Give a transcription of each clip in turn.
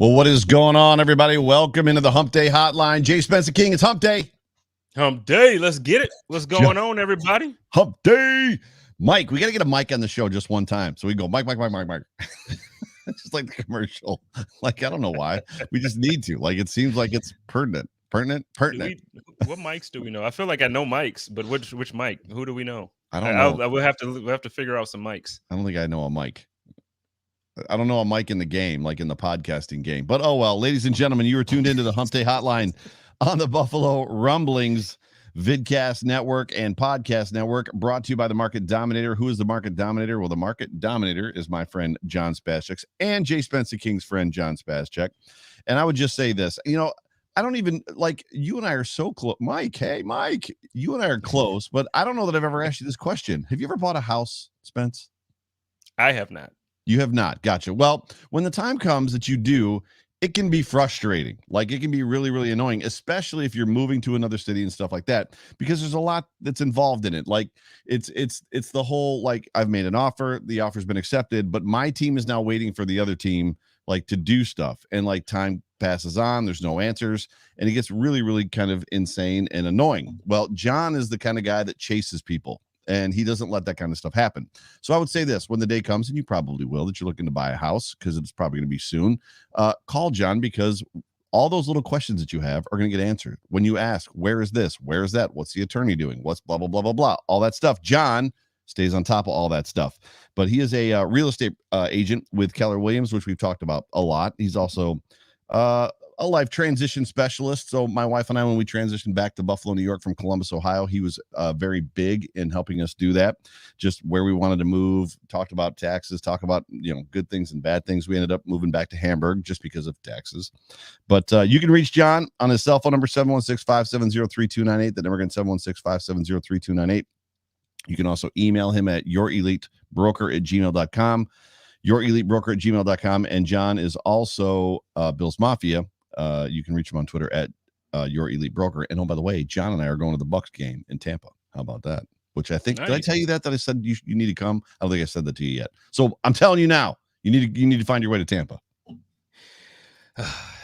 Well, what is going on, everybody? Welcome into the Hump Day Hotline. JSpencetheKing, it's Hump Day. Hump Day, let's get it. What's going on, everybody? Hump Day. Mike, we got to get a mic on the show just one time. So we go, Mike. Just like the commercial. Like, I don't know why. We just need to. Like, it seems like it's pertinent. What mics do we know? I feel like I know mics, but which mic? Who do we know? I don't know. We'll have to figure out some mics. I don't think I know a mic. I don't know a mic in the game, like in the podcasting game. But oh well, ladies and gentlemen, you are tuned into the Hump Day Hotline on the Buffalo Rumblings Vidcast Network and Podcast Network, brought to you by the Market Dominator. Who is the Market Dominator? Well, the Market Dominator is my friend John Spaschek and JSpencetheKing's friend John Spaschek. And I would just say this, I don't even like, you and I are so close. Mike, hey, Mike, you and I are close, but I don't know that I've ever asked you this question. Have you ever bought a house, Spence? I have not. You have not. Gotcha. Well, when the time comes that you do, it can be frustrating. Like, it can be really, really annoying, especially if you're moving to another city and stuff like that, because there's a lot that's involved in it. Like, it's the whole, like, I've made an offer, the offer's been accepted, but my team is now waiting for the other team, like, to do stuff. And like, time passes on, there's no answers, and it gets really, really kind of insane and annoying. Well, John is the kind of guy that chases people, and he doesn't let that kind of stuff happen. So I would say this, when the day comes, and you probably will, that you're looking to buy a house, because it's probably going to be soon, call John, because all those little questions that you have are going to get answered. When you ask, where is this? Where is that? What's the attorney doing? What's blah, blah, blah, blah, blah, all that stuff. John stays on top of all that stuff. But he is a real estate agent with Keller Williams, which we've talked about a lot. He's also a life transition specialist. So my wife and I, when we transitioned back to Buffalo, New York from Columbus, Ohio, he was very big in helping us do that, just where we wanted to move, talked about taxes, talk about, good things and bad things. We ended up moving back to Hamburg just because of taxes. But you can reach John on his cell phone number, 716-570-3298. The number again, 716-570-3298. You can also email him at yourelitebroker@gmail.com, yourelitebroker@gmail.com. And John is also Bill's Mafia. You can reach him on Twitter at Your Elite Broker. And oh, by the way, John and I are going to the Bucs game in Tampa. How about that? Which I think, nice. Did I tell you that I said you need to come? I don't think I said that to you yet. So I'm telling you now, you need to find your way to Tampa.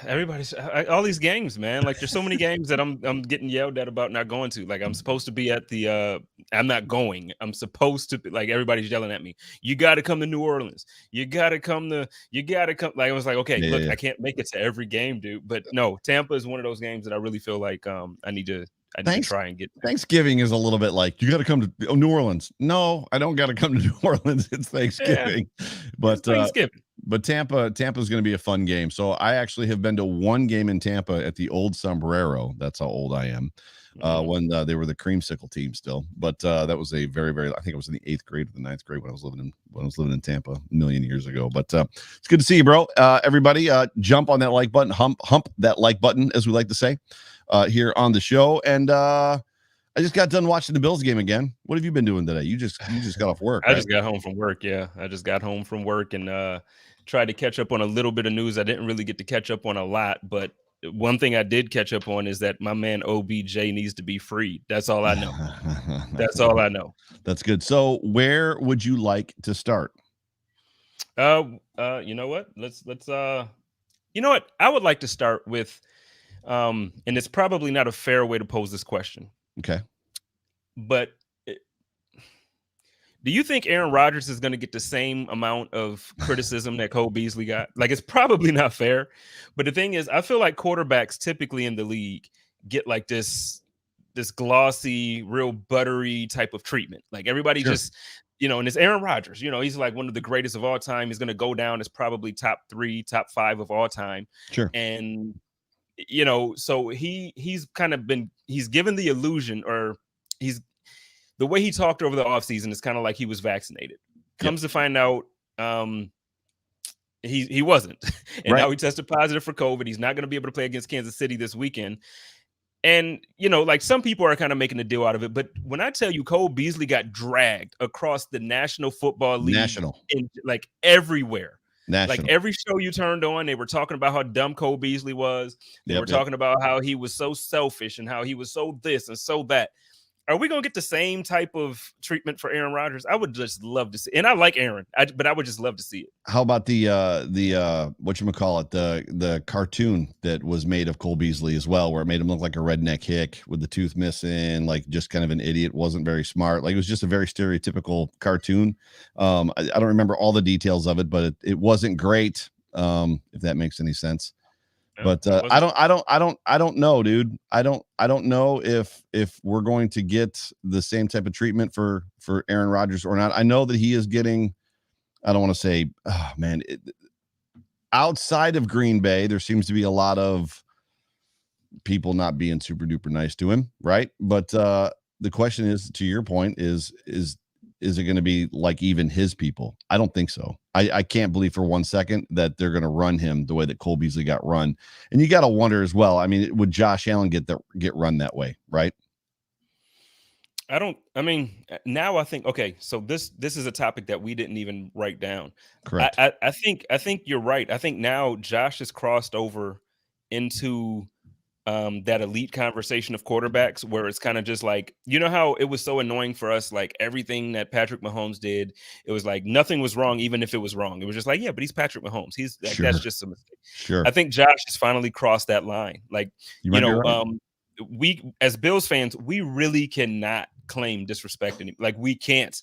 Everybody's all these games, man. Like, there's so many games that I'm getting yelled at about not going to. Like, I'm supposed to be at the I'm not going. I'm supposed to be, like, everybody's yelling at me. You got to come to New Orleans. You got to come. Like, I was like, okay, look, I can't make it to every game, dude. But no, Tampa is one of those games that I really feel like I need to try and get. Thanksgiving is a little bit like, you got to come to New Orleans. No, I don't got to come to New Orleans. It's Thanksgiving. Yeah, but it's Thanksgiving. But Tampa is going to be a fun game. So I actually have been to one game in Tampa at the old Sombrero. That's how old I am. When they were the creamsicle team still. But that was a very, very, I think it was in the 8th grade or the 9th grade when I was living in Tampa a million years ago. But it's good to see you, bro. Everybody, jump on that like button, hump that like button, as we like to say here on the show. And I just got done watching the Bills game again. What have you been doing today? You just got off work. I just got home from work. Yeah, I just got home from work and tried to catch up on a little bit of news. I didn't really get to catch up on a lot, but one thing I did catch up on is that my man OBJ needs to be freed. That's all I know. That's all I know. That's good. So where would you like to start? You know what? Let's you know what? I would like to start with and it's probably not a fair way to pose this question. Okay. But do you think Aaron Rodgers is going to get the same amount of criticism that Cole Beasley got? Like, it's probably not fair. But the thing is, I feel like quarterbacks typically in the league get like this glossy, real buttery type of treatment. Like, everybody just, and it's Aaron Rodgers. He's like one of the greatest of all time. He's going to go down as probably top 3, top 5 of all time. Sure. And, so he's given the illusion, or the way he talked over the offseason is kind of like he was vaccinated. Comes to find out he wasn't. And now he tested positive for COVID. He's not going to be able to play against Kansas City this weekend. And, like, some people are kind of making a deal out of it. But when I tell you Cole Beasley got dragged across the National Football League, in, like, everywhere. Like, every show you turned on, they were talking about how dumb Cole Beasley was. They were talking about how he was so selfish and how he was so this and so that. Are we gonna get the same type of treatment for Aaron Rodgers? I would just love to see, and I like Aaron, but I would just love to see it. How about the whatchamacallit, the cartoon that was made of Cole Beasley as well, where it made him look like a redneck hick with the tooth missing, like just kind of an idiot, wasn't very smart. Like it was just a very stereotypical cartoon. I don't remember all the details of it, but it wasn't great. If that makes any sense. But I don't know, dude. I don't know if we're going to get the same type of treatment for Aaron Rodgers or not. I know that he is getting, I don't want to say, oh, man, outside of Green Bay, there seems to be a lot of people not being super duper nice to him, right? But the question is, to your point, is it going to be like even his people? I don't think so. I can't believe for 1 second that they're going to run him the way that Cole Beasley got run. And you got to wonder as well. I mean, would Josh Allen get run that way, right? Now I think, okay, so this is a topic that we didn't even write down. Correct. I think you're right. I think now Josh has crossed over into that elite conversation of quarterbacks where it's kind of just like, you know how it was so annoying for us, like everything that Patrick Mahomes did, it was like nothing was wrong, even if it was wrong. It was just like, yeah, but he's Patrick Mahomes. He's like, that's just a mistake. Sure. I think Josh has finally crossed that line. Like, we as Bills fans, we really cannot claim disrespect anymore. Like we can't.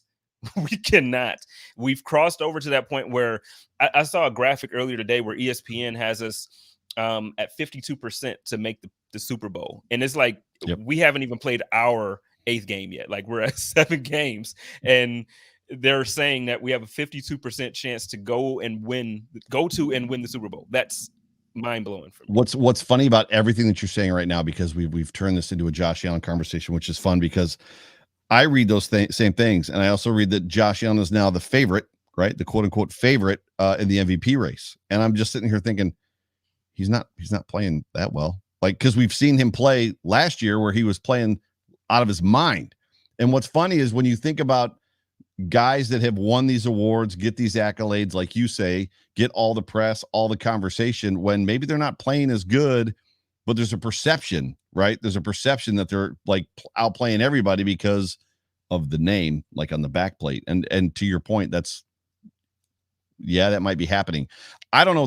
We cannot. We've crossed over to that point where I saw a graphic earlier today where ESPN has us at 52% to make the Super Bowl. And it's like, we haven't even played our 8th game yet. Like we're at 7 games and they're saying that we have a 52% chance to go to and win the Super Bowl. That's mind blowing for me. What's funny about everything that you're saying right now, because we've turned this into a Josh Allen conversation, which is fun because I read those same things. And I also read that Josh Allen is now the favorite, right? The quote unquote favorite in the MVP race. And I'm just sitting here thinking, he's not playing that well. Like, because we've seen him play last year where he was playing out of his mind. And what's funny is when you think about guys that have won these awards, get these accolades, like you say, get all the press, all the conversation, when maybe they're not playing as good, but there's a perception, right? There's a perception that they're like outplaying everybody because of the name, like on the back plate. And to your point, that might be happening. I don't know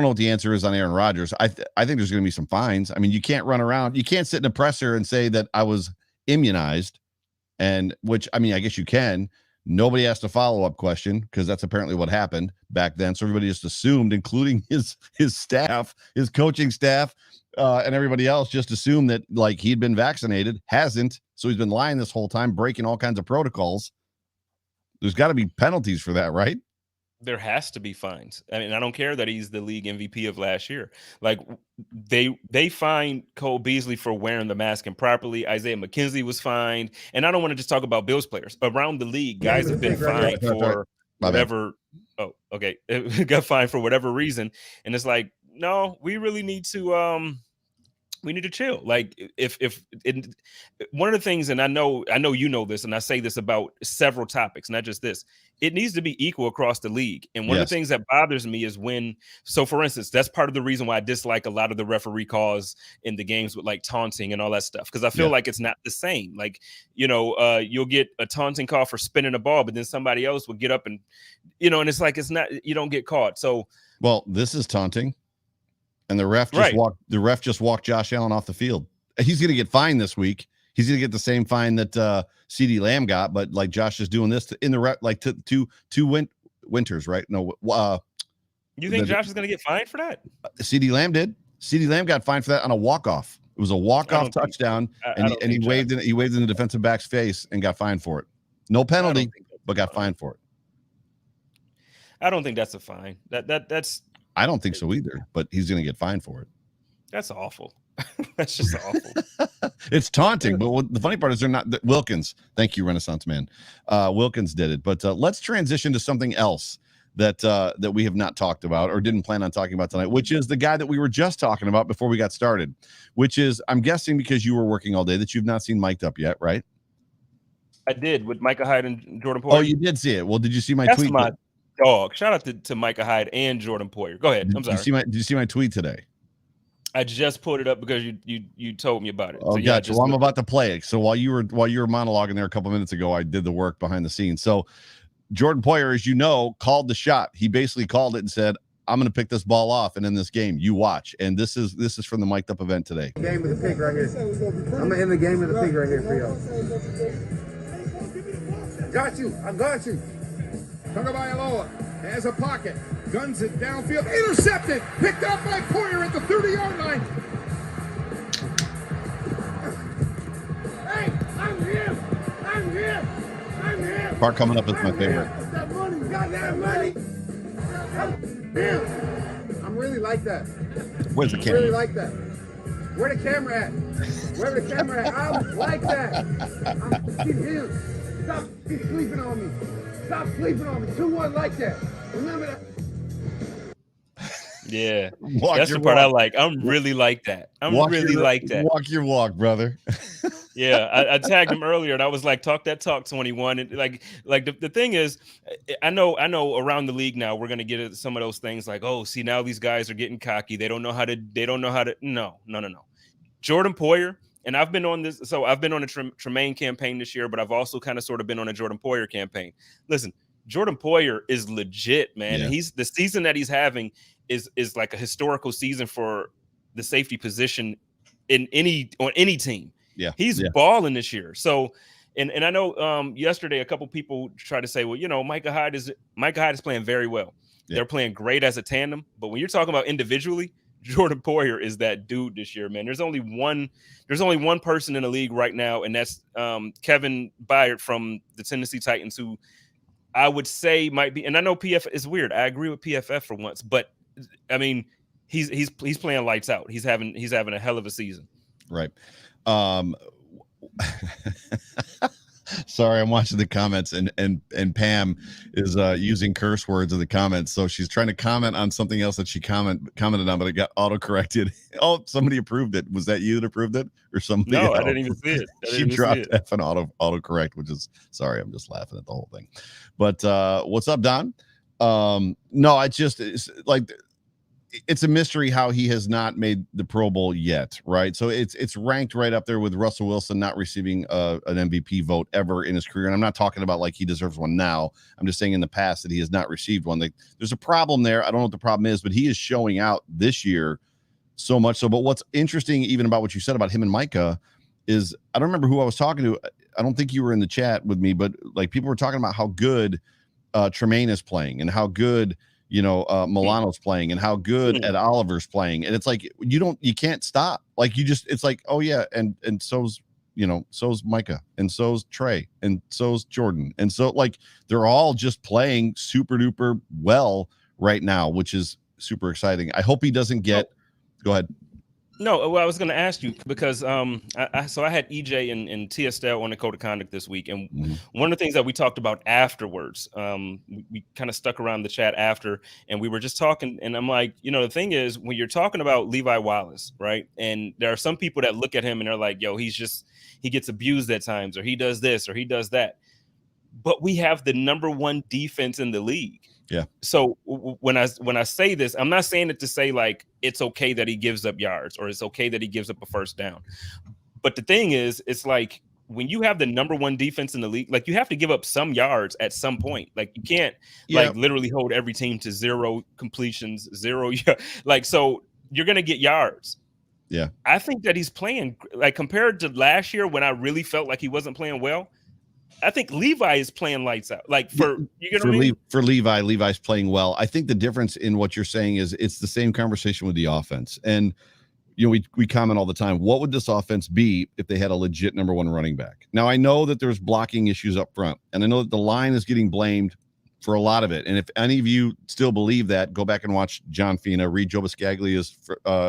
what the answer is on Aaron Rodgers. I think there's going to be some fines. I mean, you can't run around. You can't sit in a presser and say that I was immunized, and which, I mean, I guess you can. Nobody asked a follow-up question because that's apparently what happened back then. So everybody just assumed, including his staff, his coaching staff, and everybody else, just assumed that like he'd been vaccinated, hasn't. So he's been lying this whole time, breaking all kinds of protocols. There's got to be penalties for that, right? There has to be fines. I mean, I don't care that he's the league MVP of last year. Like they fined Cole Beasley for wearing the mask improperly. Isaiah McKenzie was fined. And I don't want to just talk about Bills players. Around the league, guys have been fined for whatever. Oh, okay. Got fined for whatever reason. And it's like, no, we really need to chill. Like one of the things, and I know you know this, and I say this about several topics, not just this, it needs to be equal across the league. And one of the things that bothers me is so for instance, that's part of the reason why I dislike a lot of the referee calls in the games with like taunting and all that stuff. Cause I feel like it's not the same. Like, you'll get a taunting call for spinning a ball, but then somebody else will get up and, and it's like, it's not, you don't get caught. So, well, this is taunting. And the ref just walked Josh Allen off the field. He's going to get fined this week. He's going to get the same fine that CeeDee Lamb got, but like Josh is doing this in the ref, like two winters, right? No, you think Josh is going to get fined for that? CeeDee Lamb did. CeeDee Lamb got fined for that on a walk-off. It was a walk-off touchdown, and he waved in the defensive back's face and got fined for it. No penalty, but got fined for it. I don't think that's a fine. That's. I don't think so either, but he's going to get fined for it. That's awful. That's just awful. It's taunting, but the funny part is they're not. Wilkins, thank you, Renaissance man. Wilkins did it, but let's transition to something else that we have not talked about or didn't plan on talking about tonight, which is the guy that we were just talking about before we got started, which is, I'm guessing because you were working all day, that you've not seen Mic'd Up yet, right? I did, with Micah Hyde and Jordan Poyer. Oh, you did see it. Well, did you see my tweet? That's my dog. Shout out to Micah Hyde and Jordan Poyer. Go ahead. I'm sorry. Did you see my tweet today? I just pulled it up because you told me about it. Oh, so, yeah, gotcha. Well, I'm about to play it. So while you were monologuing there a couple minutes ago, I did the work behind the scenes. So Jordan Poyer, as you know, called the shot. He basically called it and said, I'm going to pick this ball off, and in this game, you watch. And this is from the Mic'd Up event today. Game with the pig right here. I'm going to end the game with the pig right here for y'all. Got you. I got you. Tagovailoa has a pocket. Guns it downfield. Intercepted. Picked up by Poyer at the 30-yard line. Hey, I'm here. I'm here. I'm here. Part coming up is my favorite. That money. Got that money. I'm really like that. Where's the camera? Really like that. Where the camera at? Where the camera at? I'm like that. I'm him. Stop sleeping on me. Stop sleeping on me. 2-1 like that. Remember that. Yeah, that's the part I like. I'm really like that. Like that. Walk your walk, brother. Yeah, I tagged him earlier, and I was like, "Talk that talk, 21." And like the thing is, I know around the league now we're gonna get at some of those things like, "Oh, see now these guys are getting cocky. They don't know how to. No. Jordan Poyer, and I've been on this. So I've been on a Tremaine campaign this year, but I've also kind of sort of been on a Jordan Poyer campaign. Listen, Jordan Poyer is legit, man. Yeah. He's the season that he's having is like a historical season for the safety position on any team. Yeah, he's balling this year. So, and I know yesterday a couple people tried to say, well, Micah Hyde is playing very well. Yeah. They're playing great as a tandem, but when you're talking about individually, Jordan Poyer is that dude this year, man. There's only one person in the league right now, and that's Kevin Byard from the Tennessee Titans, who I would say might be. And I know PFF is weird. I agree with PFF for once, but I mean, he's playing lights out. He's having a hell of a season. Right. Sorry, I'm watching the comments, and Pam is using curse words in the comments. So she's trying to comment on something else that she commented on, but it got auto-corrected. Oh, somebody approved it. Was that you that approved it, or somebody No, else? I didn't even see it. She dropped F and auto-correct, which is, sorry, I'm just laughing at the whole thing. But what's up, Don? No, it's like, it's a mystery how he has not made the Pro Bowl yet, right? So it's ranked right up there with Russell Wilson not receiving an MVP vote ever in his career. And I'm not talking about like he deserves one now. I'm just saying in the past that he has not received one. There's a problem there. I don't know what the problem is, but he is showing out this year so much so. But what's interesting even about what you said about him and Micah is, I don't remember who I was talking to. I don't think you were in the chat with me, but like people were talking about how good Tremaine is playing and how good Milano's playing and how good Ed Oliver's playing. And it's like, you can't stop. Like it's like, oh yeah. And so's Micah, and so's Trey, and so's Jordan. And so like, they're all just playing super duper well right now, which is super exciting. I hope he doesn't get, go ahead. No, well, I was going to ask you because I had EJ and T. Estelle on the code of conduct this week, and one of the things that we talked about afterwards, we kind of stuck around the chat after, and we were just talking, and I'm like, the thing is, when you're talking about Levi Wallace, right, and there are some people that look at him and they're like, yo, he gets abused at times, or he does this, or he does that, but we have the number one defense in the league. Yeah. So when I say this, I'm not saying it to say like it's okay that he gives up yards or it's okay that he gives up a first down. But the thing is, it's like when you have the number one defense in the league, like you have to give up some yards at some point. Like you can't like literally hold every team to 0 completions, 0. Like, so you're going to get yards. Yeah. I think that he's playing like compared to last year when I really felt like he wasn't playing well. I think Levi is playing lights out. Like for Levi's playing well. I think the difference in what you're saying is it's the same conversation with the offense. And we comment all the time, what would this offense be if they had a legit number one running back? Now I know that there's blocking issues up front, and I know that the line is getting blamed for a lot of it. And if any of you still believe that, go back and watch John Fina, read Joe Biscaglia's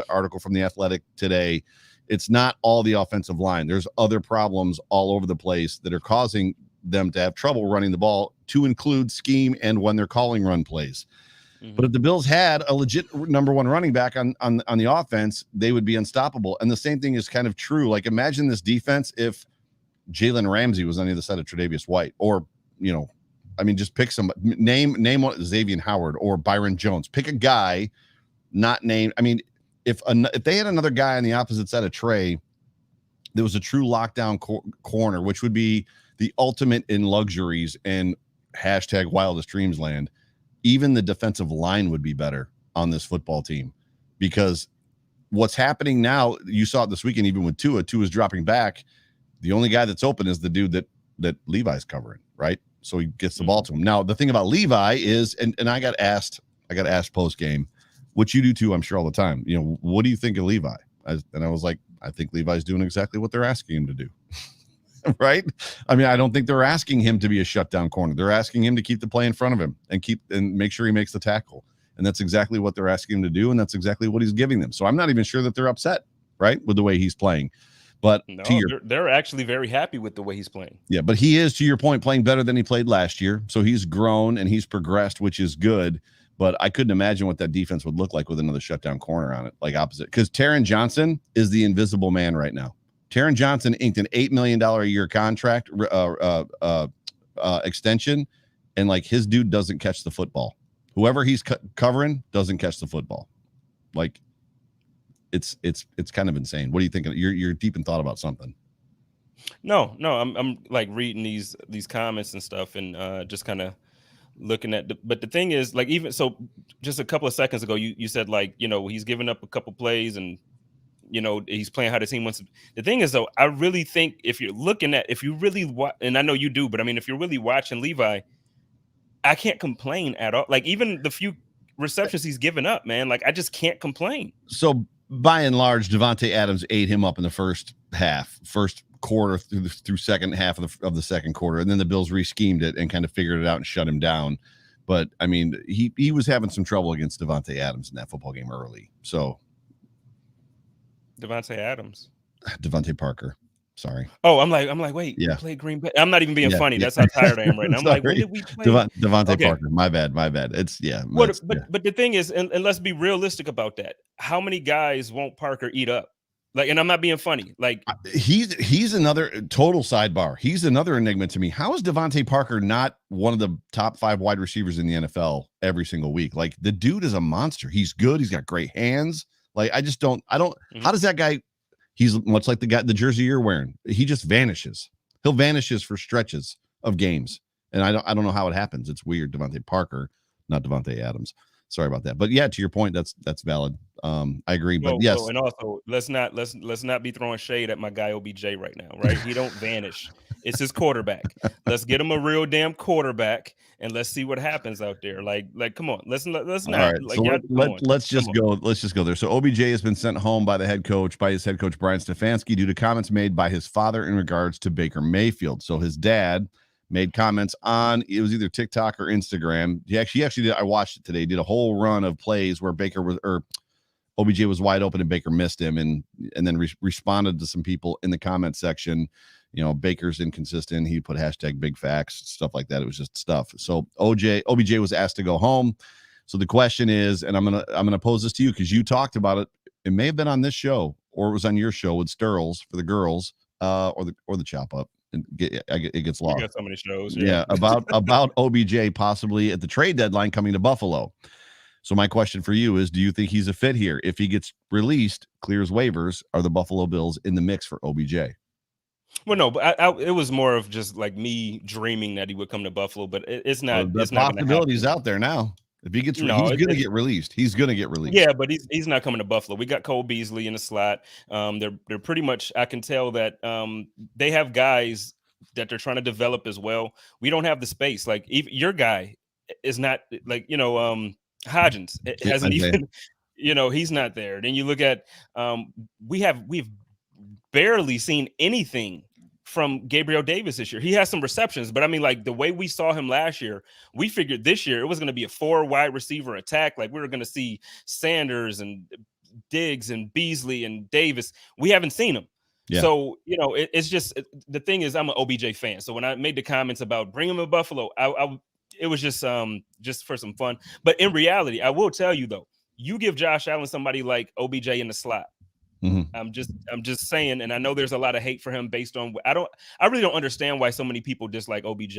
article from The Athletic today. It's not all the offensive line. There's other problems all over the place that are causing them to have trouble running the ball, to include scheme and when they're calling run plays. But if the Bills had a legit number one running back on the offense, they would be unstoppable. And the same thing is kind of true. Like imagine this defense if Jalen Ramsey was on the other side of Tre'Davious White, or, just pick some name one, Xavier Howard or Byron Jones. Pick a guy not named. if they had another guy on the opposite side of Trey, there was a true lockdown corner, which would be the ultimate in luxuries and hashtag wildest dreams land. Even the defensive line would be better on this football team, because what's happening now, you saw it this weekend, even with Tua's dropping back. The only guy that's open is the dude that Levi's covering, right? So he gets the ball to him. Now, the thing about Levi is, and I got asked post game, which you do too, I'm sure, all the time. You know, what do you think of Levi? And I was like, I think Levi's doing exactly what they're asking him to do. Right? I mean, I don't think they're asking him to be a shutdown corner. They're asking him to keep the play in front of him and make sure he makes the tackle. And that's exactly what they're asking him to do. And that's exactly what he's giving them. So I'm not even sure that they're upset, right, with the way he's playing. But no, they're actually very happy with the way he's playing. Yeah, but he is, to your point, playing better than he played last year. So he's grown and he's progressed, which is good. But I couldn't imagine what that defense would look like with another shutdown corner on it, like opposite. Because Taron Johnson is the invisible man right now. Taron Johnson inked an $8 million a year contract extension, and like his dude doesn't catch the football. Whoever he's covering doesn't catch the football. Like it's kind of insane. What do you think? You're deep in thought about something. No, I'm like reading these comments and stuff, and just kind of looking at but the thing is, like, even so, just a couple of seconds ago, you said, like, you know, he's giving up a couple plays and, you know, he's playing how the team wants to. The thing is, though, I really think if you really watch, and I know you do, but I mean, if you're really watching Levi, I can't complain at all. Like, even the few receptions he's given up, man, like, I just can't complain. So by and large, Davante Adams ate him up in the first quarter through second half of the second quarter, and then the Bills reschemed it and kind of figured it out and shut him down. But I mean, he was having some trouble against Davante Adams in that football game early. So Devontae Parker. Sorry. Oh, I'm like, wait, yeah. We played Green Bay. I'm not even being funny. Yeah. That's how tired I am right now. I'm like, when did we play? Devontae Parker. My bad. It's But the thing is, and let's be realistic about that. How many guys won't Parker eat up? Like, and I'm not being funny. Like, he's another total sidebar. He's another enigma to me. How is Devontae Parker not one of the top 5 wide receivers in the NFL every single week? Like, the dude is a monster. He's good. He's got great hands. Like, I don't. How does that guy? He's much like the jersey you're wearing. He just vanishes. He'll vanishes for stretches of games, and I don't know how it happens. It's weird. Devontae Parker, not Davante Adams. Sorry about that. But yeah, to your point, that's valid. I agree. But yes, and also let's not be throwing shade at my guy OBJ right now, right? He don't vanish. It's his quarterback. Let's get him a real damn quarterback, and let's see what happens out there. Like, come on, let's not. All right, like, so let's just go there. So OBJ has been sent home by his head coach Brian Stefanski due to comments made by his father in regards to Baker Mayfield. So his dad made comments on, it was either TikTok or Instagram. He actually did. I watched it today. He did a whole run of plays where OBJ was wide open and Baker missed him, and then responded to some people in the comment section. You know, Baker's inconsistent. He put hashtag big facts, stuff like that. It was just stuff. So OBJ was asked to go home. So the question is, and I'm gonna pose this to you because you talked about it. It may have been on this show or it was on your show with Sterls for the girls, or the chop up. It gets lost. You got so many shows. Yeah, about OBJ possibly at the trade deadline coming to Buffalo. So my question for you is, do you think he's a fit here? If he gets released, clears waivers, are the Buffalo Bills in the mix for OBJ? Well, no, but it was more of just like me dreaming that he would come to Buffalo, but it's not. The possibilities out there now. If he gets, he's going to get released. He's going to get released. Yeah, but he's not coming to Buffalo. We got Cole Beasley in the slot. They're pretty much. I can tell that they have guys that they're trying to develop as well. We don't have the space. Like, even your guy is not, like, Hodgins hasn't even. He's not there. Then you look at we've barely seen anything from Gabriel Davis this year. He has some receptions, but I mean, like, the way we saw him last year, we figured this year it was going to be a 4 wide receiver attack. Like, we were going to see Sanders and Diggs and Beasley and Davis. We haven't seen him. Yeah. So, it's just, the thing is, I'm an OBJ fan. So when I made the comments about bring him to Buffalo, it was just for some fun. But in reality, I will tell you though, you give Josh Allen somebody like OBJ in the slot, I'm just saying, and I know there's a lot of hate for him based on I really don't understand why so many people dislike OBJ,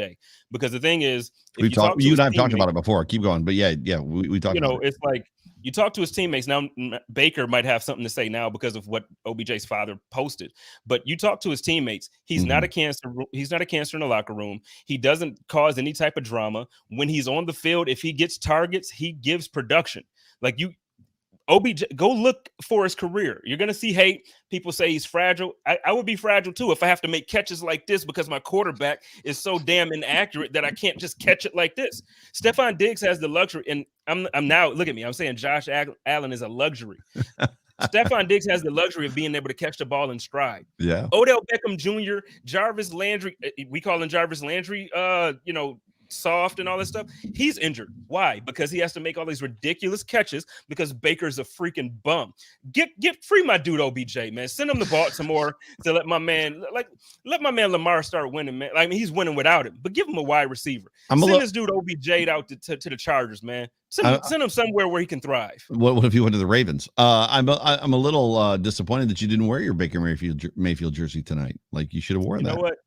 because the thing is, you and I've talked about it before. Keep going, but yeah, we talked. It's like you talk to his teammates now. Baker might have something to say now because of what OBJ's father posted, but you talk to his teammates. He's not a cancer. He's not a cancer in the locker room. He doesn't cause any type of drama when he's on the field. If he gets targets, he gives production. Like OBJ, go look for his career. You're going to see hate. People say he's fragile. I would be fragile too if I have to make catches like this because my quarterback is so damn inaccurate that I can't just catch it like this. Stephon Diggs has the luxury, and I'm now, look at me. I'm saying Josh Allen is a luxury. Stephon Diggs has the luxury of being able to catch the ball in stride. Yeah. Odell Beckham Jr., Jarvis Landry, we call him Jarvis Landry, soft and all this stuff. He's injured. Why? Because he has to make all these ridiculous catches because Baker's a freaking bum. Get free my dude OBJ, man. Send him to Baltimore to let my man Lamar start winning, man. I mean, he's winning without him, but give him a wide receiver. Send this dude OBJ out to the Chargers, man. Send him somewhere where he can thrive. What if you went to the Ravens? I'm a little disappointed that you didn't wear your Baker Mayfield jersey tonight. Like you should have worn that. You know what?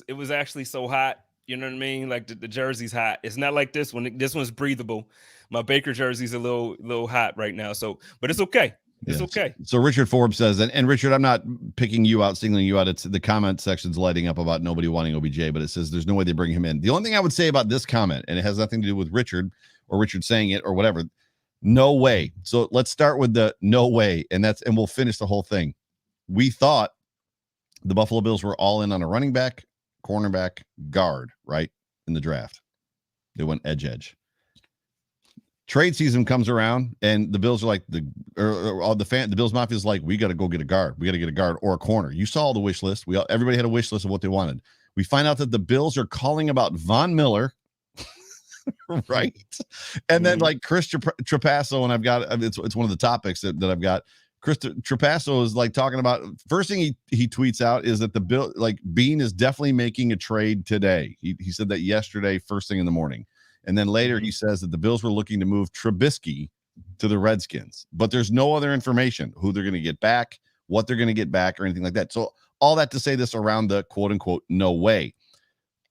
It was actually so hot. You know what I mean? Like the jersey's hot. It's not like this one. This one's breathable. My Baker jersey's a little hot right now. So, but it's okay. It's okay. So Richard Forbes says, and Richard, I'm not picking you out, singling you out. It's the comment section's lighting up about nobody wanting OBJ, but it says there's no way they bring him in. The only thing I would say about this comment, and it has nothing to do with Richard or Richard saying it or whatever, no way. So let's start with the no way, and we'll finish the whole thing. We thought the Buffalo Bills were all in on a running back, cornerback, guard, right, in the draft. They went edge. Trade season comes around, and the Bills are like the Bills Mafia is like, we got to go get a guard. We got to get a guard or a corner. You saw the wish list. Everybody had a wish list of what they wanted. We find out that the Bills are calling about Von Miller, right? And then like Chris Trapasso, and I've got it's one of the topics that I've got. Chris Trapasso is like talking about, first thing he tweets out is that the Bill, like Bean is definitely making a trade today. He said that yesterday, first thing in the morning. And then later he says that the Bills were looking to move Trubisky to the Redskins, but there's no other information, who they're going to get back, what they're going to get back, or anything like that. So all that to say this around the quote unquote, no way.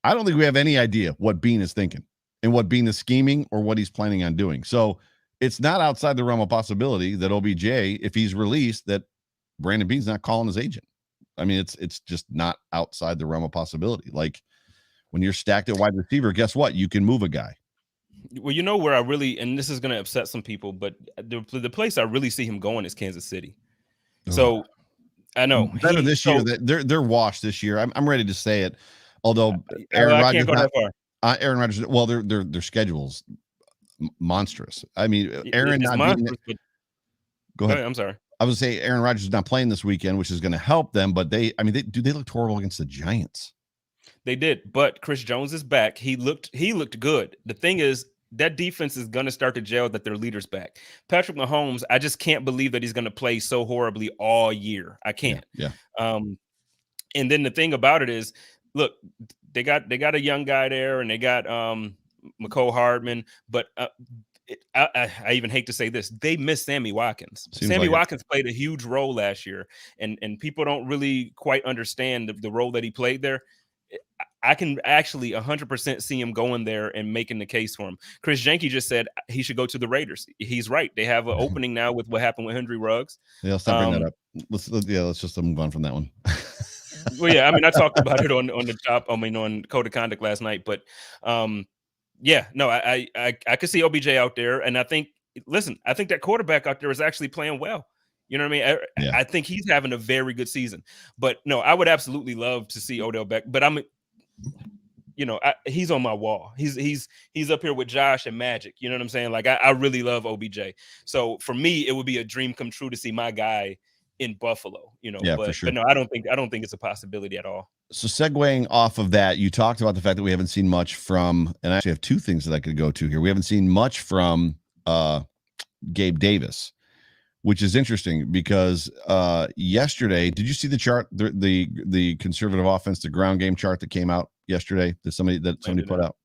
I don't think we have any idea what Bean is thinking and what Bean is scheming or what he's planning on doing. So it's not outside the realm of possibility that OBJ, if he's released, that Brandon Bean's not calling his agent. I mean, it's just not outside the realm of possibility. Like when you're stacked at wide receiver, guess what? You can move a guy. Well, you know where I really, and this is going to upset some people, but the place I really see him going is Kansas City. So I know better this year. That they're washed this year. I'm ready to say it. Although Aaron Rodgers, Aaron Rodgers, well, their schedule's monstrous. I mean, Aaron not monstrous, go ahead. I'm sorry. I was say Aaron Rodgers is not playing this weekend, which is going to help them. But they looked horrible against the Giants. They did, but Chris Jones is back. He looked good. The thing is, that defense is going to start to gel that their leader's back. Patrick Mahomes, I just can't believe that he's going to play so horribly all year. I can't. Yeah. And then the thing about it is, look, they got a young guy there, and they got McCole Hardman, but I even hate to say this, they miss Sammy Watkins. Watkins played a huge role last year, and people don't really quite understand the role that he played there. I can actually 100% see him going there and making the case for him. Chris Jenke just said he should go to the Raiders. He's right. They have an opening now with what happened with Henry Ruggs. Yeah, let's not bring that up. Let's just move on from that one. Well, yeah, I mean, I talked about it on Code of Conduct last night, but yeah, no, I could see OBJ out there, and I think that quarterback out there is actually playing well. You know what I mean? I think he's having a very good season. But no, I would absolutely love to see Odell back. But he's on my wall. He's up here with Josh and Magic. You know what I'm saying? Like I really love OBJ. So for me, it would be a dream come true to see my guy in Buffalo. For sure. But no, I don't think it's a possibility at all. So segueing off of that, you talked about the fact that we haven't seen much from, and I actually have two things that I could go to here. We haven't seen much from Gabe Davis, which is interesting because yesterday, did you see the chart, the conservative offense, the ground game chart that came out yesterday that somebody put out?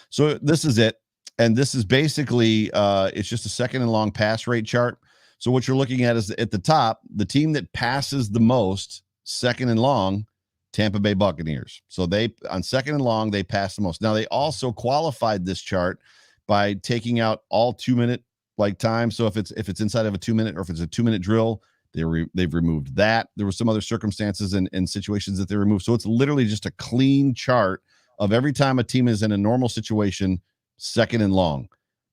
So this is it. And this is basically, it's just a second and long pass rate chart. So what you're looking at is at the top, the team that passes the most, second and long, Tampa Bay Buccaneers. So they, on second and long, they pass the most. Now they also qualified this chart by taking out all 2-minute time. So if it's inside of a 2-minute, or if it's a 2-minute drill, they've removed that. There were some other circumstances and situations that they removed. So it's literally just a clean chart of every time a team is in a normal situation, second and long.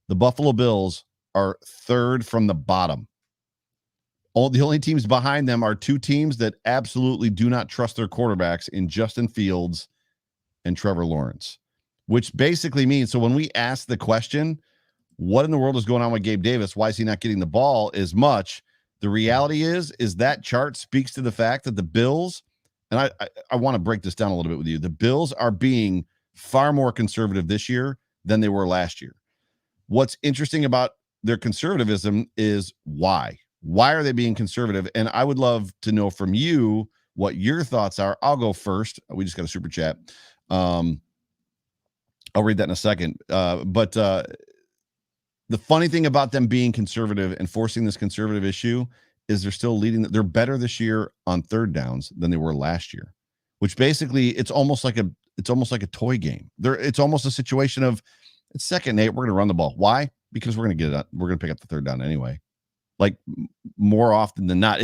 The Buffalo Bills are third from the bottom. The only teams behind them are two teams that absolutely do not trust their quarterbacks in Justin Fields and Trevor Lawrence, which basically means, so when we ask the question, what in the world is going on with Gabe Davis? Why is he not getting the ball as much? The reality is that chart speaks to the fact that the Bills, and I want to break this down a little bit with you. The Bills are being far more conservative this year than they were last year. What's interesting about their conservatism is why? Why are they being conservative? And I would love to know from you what your thoughts are. I'll go first. We just got a super chat. I'll read that in a second. But the funny thing about them being conservative and forcing this conservative issue is they're still leading. They're better this year on third downs than they were last year, which basically it's almost like a toy game. It's almost a situation of, it's second and 8. We're going to run the ball. Why? Because we're going to get it up. We're going to pick up the third down anyway. Like more often than not.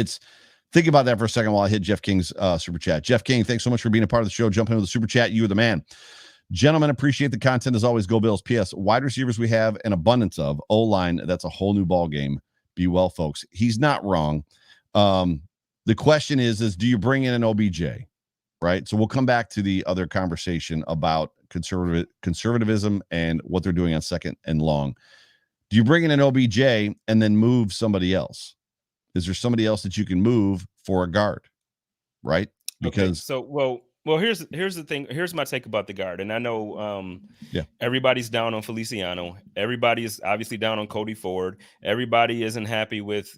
Think about that for a second while I hit Jeff King's super chat. Jeff King, thanks so much for being a part of the show. Jumping into the super chat. You are the man. Gentlemen, appreciate the content as always. Go Bills. P.S. Wide receivers we have an abundance of. O-line, that's a whole new ball game. Be well, folks. He's not wrong. The question is do you bring in an OBJ? Right? So we'll come back to the other conversation about conservatism and what they're doing on second and long. Do you bring in an OBJ and then move somebody else? Is there somebody else that you can move for a guard? Right? Because well, here's the thing. Here's my take about the guard. And I know everybody's down on Feliciano. Everybody is obviously down on Cody Ford. Everybody isn't happy with,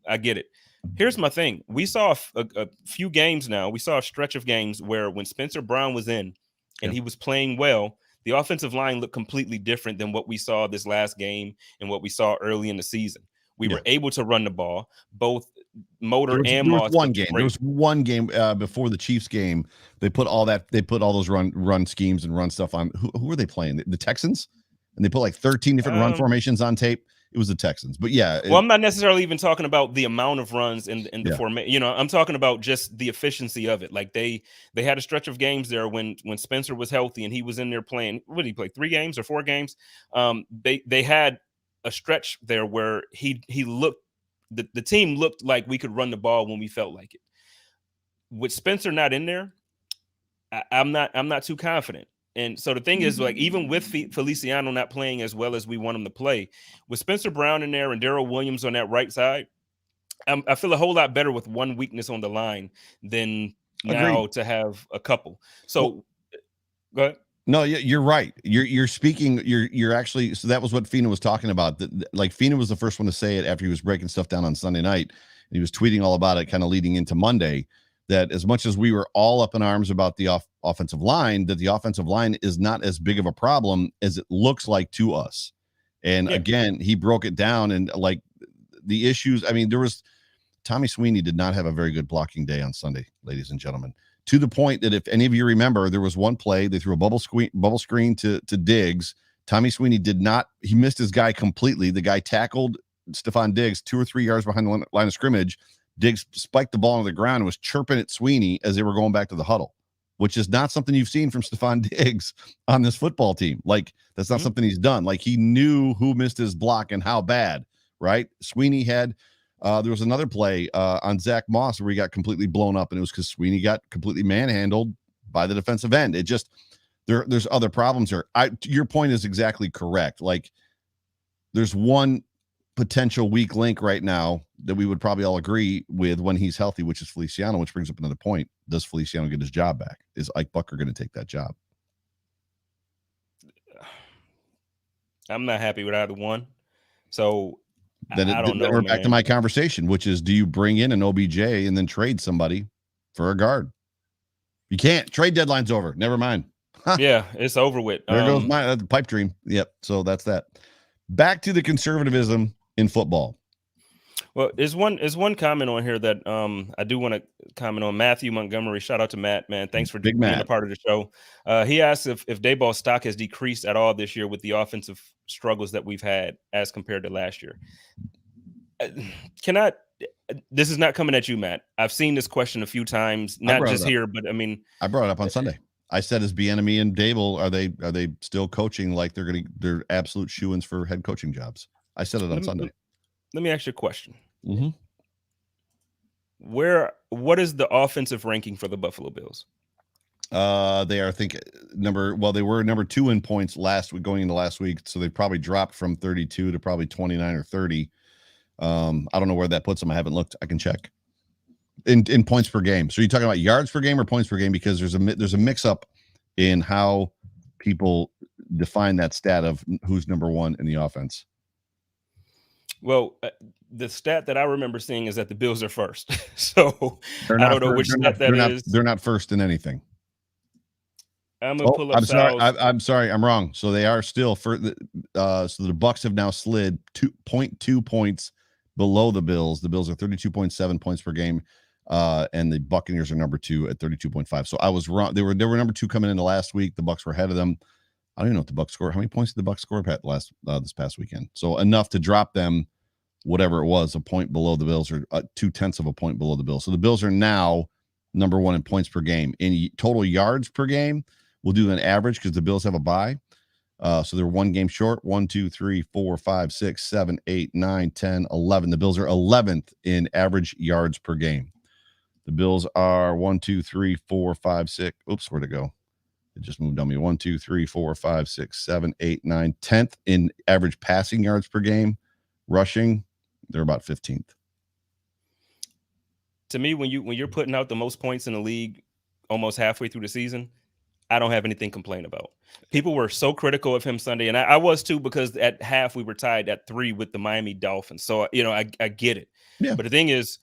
I get it. Here's my thing. We saw a few games now. We saw a stretch of games where when Spencer Brown was in and he was playing well, the offensive line looked completely different than what we saw this last game and what we saw early in the season. We were able to run the ball, both Motor and Moss. There was one game before the Chiefs game. They put all those run schemes and run stuff on. Who were they playing? The Texans? And they put like 13 different run formations on tape. It was the Texans. But yeah. I'm not necessarily even talking about the amount of runs in the formation. I'm talking about just the efficiency of it. Like they had a stretch of games there when Spencer was healthy and he was in there playing. What did he play? 3 games or 4 games? They had a stretch there where he looked, the team looked like we could run the ball when we felt like it. With Spencer not in there, I'm not too confident. And so the thing is, like, even with Feliciano not playing as well as we want him to play, with Spencer Brown in there and Darrell Williams on that right side, I feel a whole lot better with one weakness on the line than now to have a couple. So go ahead. No, you're right. You're speaking. You're actually. So that was what Fina was talking about. Like Fina was the first one to say it after he was breaking stuff down on Sunday night. And he was tweeting all about it, kind of leading into Monday. That as much as we were all up in arms about the offensive line, that the offensive line is not as big of a problem as it looks like to us. And again, he broke it down and like the issues. I mean, Tommy Sweeney did not have a very good blocking day on Sunday, ladies and gentlemen. To the point that if any of you remember, there was one play, they threw a bubble screen to Diggs. Tommy Sweeney he missed his guy completely. The guy tackled Stephon Diggs 2 or 3 yards behind the line of scrimmage. Diggs spiked the ball on the ground and was chirping at Sweeney as they were going back to the huddle, which is not something you've seen from Stephon Diggs on this football team. Like, that's not something he's done. Like, he knew who missed his block and how bad, right? Sweeney had there was another play on Zach Moss where he got completely blown up, and it was because Sweeney got completely manhandled by the defensive end. It just there's other problems here. Your point is exactly correct. Like, there's one potential weak link right now that we would probably all agree with when he's healthy, which is Feliciano, which brings up another point. Does Feliciano get his job back? Is Ike Bucker going to take that job? I'm not happy with either one. So then I don't know. We're back to my conversation, which is, do you bring in an OBJ and then trade somebody for a guard? You can't. Trade deadline's over. Never mind. Yeah, it's over with. There goes my pipe dream. Yep. So that's that. Back to the conservatism in football. Well, there's one comment on here that I do want to comment on. Matthew Montgomery, shout out to Matt, man. Thanks for Big being Matt. a part of the show. He asked if Dayball's stock has decreased at all this year with the offensive struggles that we've had as compared to last year. This is not coming at you, Matt. I've seen this question a few times, not just here, but I mean, I brought it up on Sunday. I said, "Is Bieniemy and Dable are they still coaching like they're absolute shoo-ins for head coaching jobs?" I said it on Sunday. Let me ask you a question. Mm-hmm. What is the offensive ranking for the Buffalo Bills? They are, I think, they were number 2 in points going into last week, so they probably dropped from 32 to probably 29 or 30. I don't know where that puts them. I haven't looked. I can check. In points per game. So you're talking about yards per game or points per game, because there's a mix up in how people define that stat of who's number one in the offense. Well, the stat that I remember seeing is that the Bills are first. So I don't know which stat that is. They're not first in anything. I'm gonna pull up. I'm sorry. I'm wrong. So they are still for the. So the Bucs have now slid 2.2 points below the Bills. The Bills are 32.7 points per game, and the Buccaneers are number 2 at 32.5. So I was wrong. They were number 2 coming into last week. The Bucs were ahead of them. I don't even know what the Bucs scored. How many points did the Bucs score this past weekend? So enough to drop them, whatever it was, a point below the Bills, or 0.2 of a point below the Bills. So the Bills are now number 1 in points per game. In total yards per game, we'll do an average because the Bills have a bye. So they're 1 game short. 1, 2, 3, 4, 5, 6, 7, 8, 9, 10, 11. The Bills are 11th in average yards per game. The Bills are 1, 2, 3, 4, 5, 6. Oops, where'd it go? It just moved on me. 1, 2, 3, 4, 5, 6, 7, 8, 9, 10th in average passing yards per game. Rushing, they're about 15th. To me, when you're putting out the most points in the league almost halfway through the season, I don't have anything to complain about. People were so critical of him Sunday, and I was too, because at half we were tied at 3 with the Miami Dolphins. So, I get it. Yeah. But the thing is,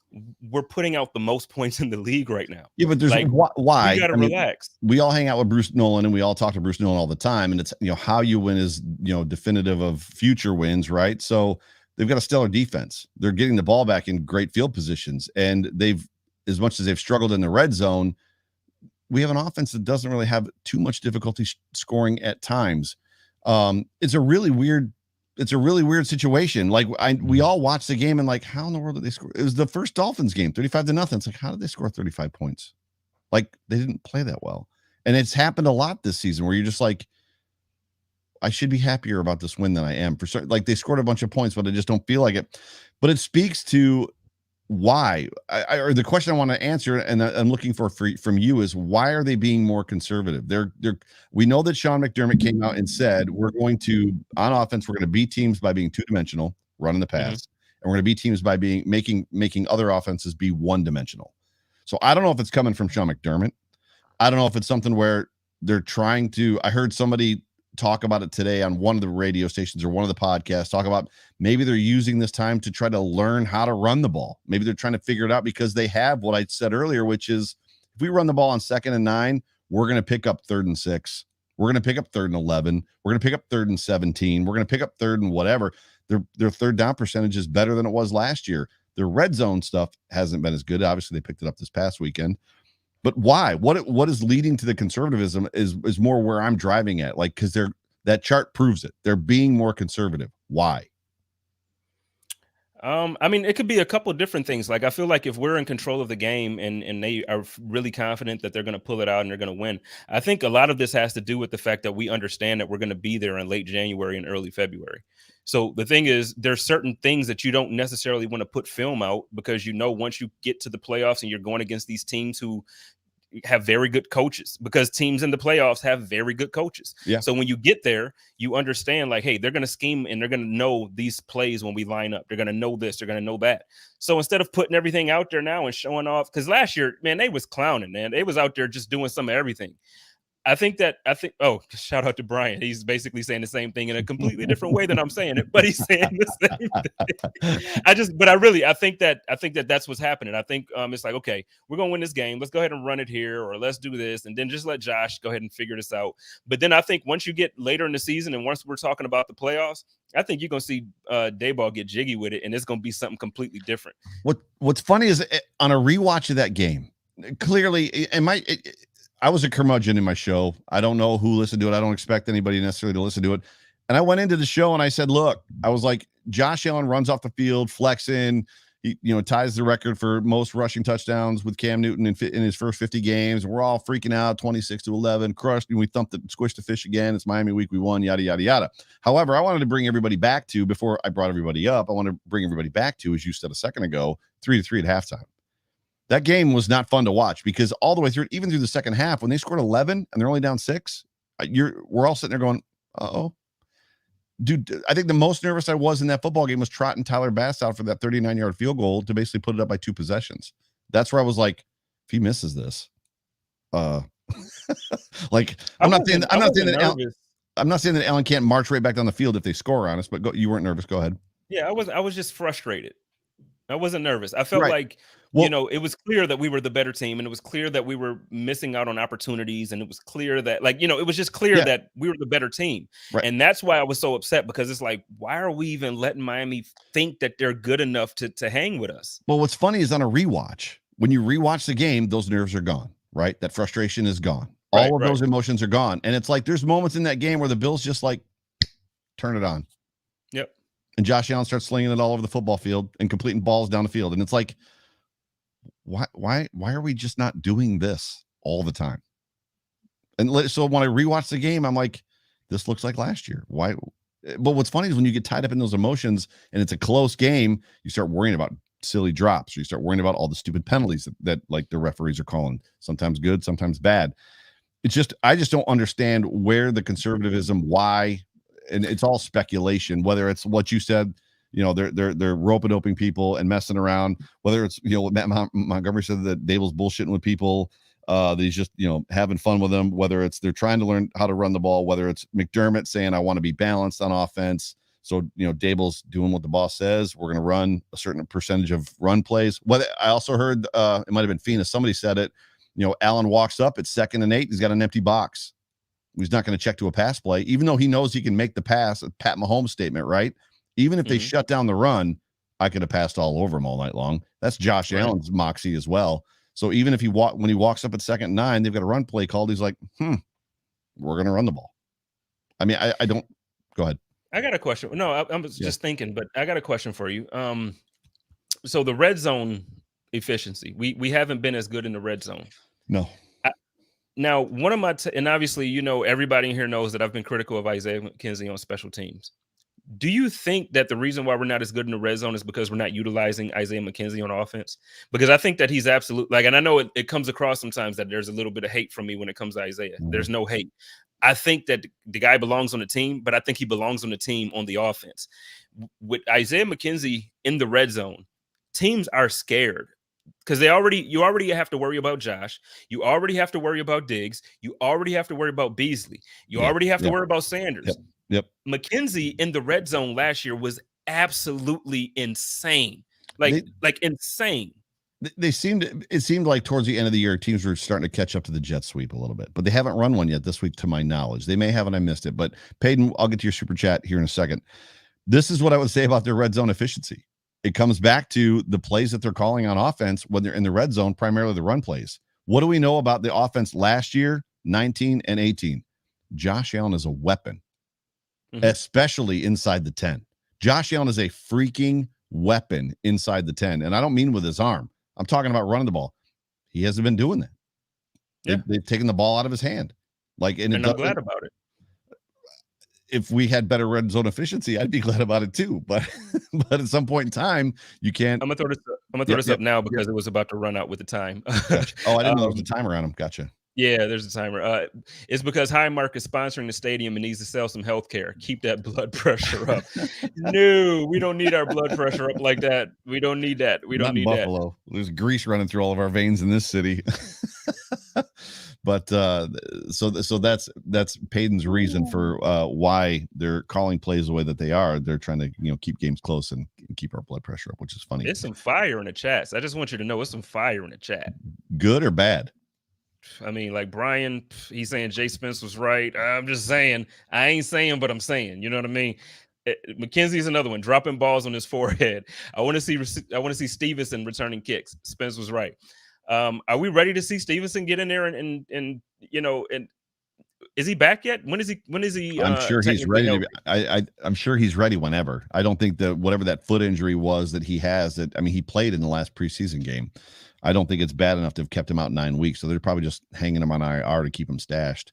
we're putting out the most points in the league right now. Yeah, but there's why? We got to relax. We all hang out with Bruce Nolan, and we all talk to Bruce Nolan all the time. And it's, how you win is, definitive of future wins, right? So they've got a stellar defense. They're getting the ball back in great field positions. And as much as they've struggled in the red zone, we have an offense that doesn't really have too much difficulty scoring at times. It's a really weird situation. Like we all watched the game and like, how in the world did they score? It was the first Dolphins game, 35-0. It's like, how did they score 35 points? Like, they didn't play that well. And it's happened a lot this season where you're just like, I should be happier about this win than I am. For certain, like, they scored a bunch of points, but I just don't feel like it. But it speaks to why, or the question I want to answer, and I'm looking from you, is why are they being more conservative? We know that Sean McDermott came out and said, we're going to, on offense, we're going to beat teams by being 2-dimensional, running the pass, and we're going to beat teams by making other offenses be 1-dimensional. So I don't know if it's coming from Sean McDermott. I don't know if it's something where they're trying to. I heard somebody talk about it today on one of the radio stations or one of the podcasts, talk about maybe they're using this time to try to learn how to run the ball. Maybe they're trying to figure it out because they have what I said earlier, which is if we run the ball on 2nd and 9, we're going to pick up 3rd and 6. We're going to pick up 3rd and 11. We're going to pick up 3rd and 17. We're going to pick up 3rd and whatever. Their third down percentage is better than it was last year. Their red zone stuff hasn't been as good. Obviously, they picked it up this past weekend. But why? What is leading to the conservatism is more where I'm driving at. Like, because that chart proves it. They're being more conservative. Why? I mean, it could be a couple of different things. Like, I feel like if we're in control of the game and they are really confident that they're going to pull it out and they're going to win, I think a lot of this has to do with the fact that we understand that we're going to be there in late January and early February. So the thing is, there's certain things that you don't necessarily want to put film out because, once you get to the playoffs and you're going against these teams who have very good coaches, because teams in the playoffs have very good coaches. Yeah. So when you get there, you understand like, hey, they're going to scheme and they're going to know these plays when we line up. They're going to know this, they're going to know that. So instead of putting everything out there now and showing off, because last year, man, they was clowning, man. They was out there just doing some of everything. I think shout out to Brian. He's basically saying the same thing in a completely different way than I'm saying it, but he's saying the same thing. I think that that's what's happening. I think it's like, okay, we're going to win this game. Let's go ahead and run it here, or let's do this. And then just let Josh go ahead and figure this out. But then I think once you get later in the season and once we're talking about the playoffs, I think you're going to see Daboll get jiggy with it, and it's going to be something completely different. What's funny is on a rewatch of that game, clearly, I was a curmudgeon in my show. I don't know who listened to it. I don't expect anybody necessarily to listen to it. And I went into the show and I said, look, I was like, Josh Allen runs off the field, flexing. He, ties the record for most rushing touchdowns with Cam Newton in his first 50 games. We're all freaking out, 26-11, crushed. And we squished the fish again. It's Miami week. We won, yada, yada, yada. However, I wanted to bring everybody back to, before I brought everybody up, I want to bring everybody back to, as you said a second ago, 3-3 at halftime. That game was not fun to watch because all the way through, even through the second half, when they scored 11 and they're only down 6, we're all sitting there going, uh-oh. Dude, I think the most nervous I was in that football game was trotting Tyler Bass out for that 39-yard field goal to basically put it up by 2 possessions. That's where I was like, if he misses this, like I'm not saying that Allen can't march right back down the field if they score on us, but you weren't nervous. Go ahead. Yeah, I was just frustrated. I wasn't nervous. I felt like, it was clear that we were the better team, and it was clear that we were missing out on opportunities, and it was clear that, it was just clear that we were the better team. Right. And that's why I was so upset, because it's like, why are we even letting Miami think that they're good enough to hang with us? Well, what's funny is on a rewatch, when you rewatch the game, those nerves are gone, right? That frustration is gone. All of those emotions are gone. And it's like, there's moments in that game where the Bills just like turn it on. Yep. And Josh Allen starts slinging it all over the football field and completing balls down the field. And it's like, why are we just not doing this all the time? And so when I rewatch the game, I'm like, this looks like last year. Why? But what's funny is when you get tied up in those emotions and it's a close game, you start worrying about silly drops, or you start worrying about all the stupid penalties that like the referees are calling, sometimes good, sometimes bad. It's just, I just don't understand where the conservatism, why, and it's all speculation, whether it's what you said, they're rope-a-doping people and messing around, whether it's, Matt Montgomery said that Daboll's bullshitting with people, that he's just, having fun with them, whether it's they're trying to learn how to run the ball, whether it's McDermott saying, I want to be balanced on offense. So, Daboll's doing what the boss says. We're going to run a certain percentage of run plays. Whether I also heard, it might've been Phoenix, somebody said it, Allen walks up at 2nd and 8. He's got an empty box. He's not going to check to a pass play, even though he knows he can make the pass. A Pat Mahomes statement, right? Even if they shut down the run, I could have passed all over him all night long. That's Josh Allen's moxie as well. So even if when he walks up at 2nd and 9, they've got a run play called. He's like, we're going to run the ball. I mean, I don't. Go ahead. I got a question. No, I'm just thinking, but I got a question for you. So the red zone efficiency, we haven't been as good in the red zone. No. Now, one of my and obviously, everybody in here knows that I've been critical of Isaiah McKenzie on special teams. Do you think that the reason why we're not as good in the red zone is because we're not utilizing Isaiah McKenzie on offense? Because I think that he's absolutely and I know it comes across sometimes that there's a little bit of hate from me when it comes to Isaiah. There's no hate. I think that the guy belongs on the team, but I think he belongs on the team on the offense. With Isaiah McKenzie in the red zone, teams are scared because you already have to worry about Josh. You already have to worry about Diggs. You already have to worry about Beasley. You already have to worry about Sanders. Yep. McKenzie in the red zone last year was absolutely insane. Like insane. It seemed like towards the end of the year, teams were starting to catch up to the jet sweep a little bit, but they haven't run one yet this week, to my knowledge. They may have, and I missed it. But Peyton, I'll get to your super chat here in a second. This is what I would say about their red zone efficiency. It comes back to the plays that they're calling on offense when they're in the red zone, primarily the run plays. What do we know about the offense last year, 19 and 18? Josh Allen is a weapon, especially inside the 10. Josh Allen is a freaking weapon inside the 10. And I don't mean with his arm. I'm talking about running the ball. He hasn't been doing that. Yeah. They've taken the ball out of his hand. And I'm glad about it. If we had better red zone efficiency, I'd be glad about it too. But at some point in time, you can't. I'm gonna throw this up now because it was about to run out with the time. Gotcha. Oh, I didn't know there was a timer on him. Gotcha. Yeah, there's a timer. It's because Highmark is sponsoring the stadium and needs to sell some health care. Keep that blood pressure up. No, we don't need our blood pressure up like that. We don't need that. We don't need Buffalo. That. There's grease running through all of our veins in this city. But so that's Payton's reason for why they're calling plays the way that they are. They're trying to keep games close and keep our blood pressure up, which is funny. There's some fire in the chat. So I just want you to know it's some fire in the chat. Good or bad? I mean, like Brian, he's saying Jay Spence was right. I'm just saying, I ain't saying, but I'm saying, you know what I mean? McKenzie's another one, dropping balls on his forehead. I want to see Stevenson returning kicks. Spence was right. Are we ready to see Stevenson get in there and is he back yet? When is he? I'm sure he's ready to be, I'm sure he's ready whenever. I don't think that whatever that foot injury was that he has, he played in the last preseason game. I don't think it's bad enough to have kept him out 9 weeks. So they're probably just hanging him on IR to keep him stashed.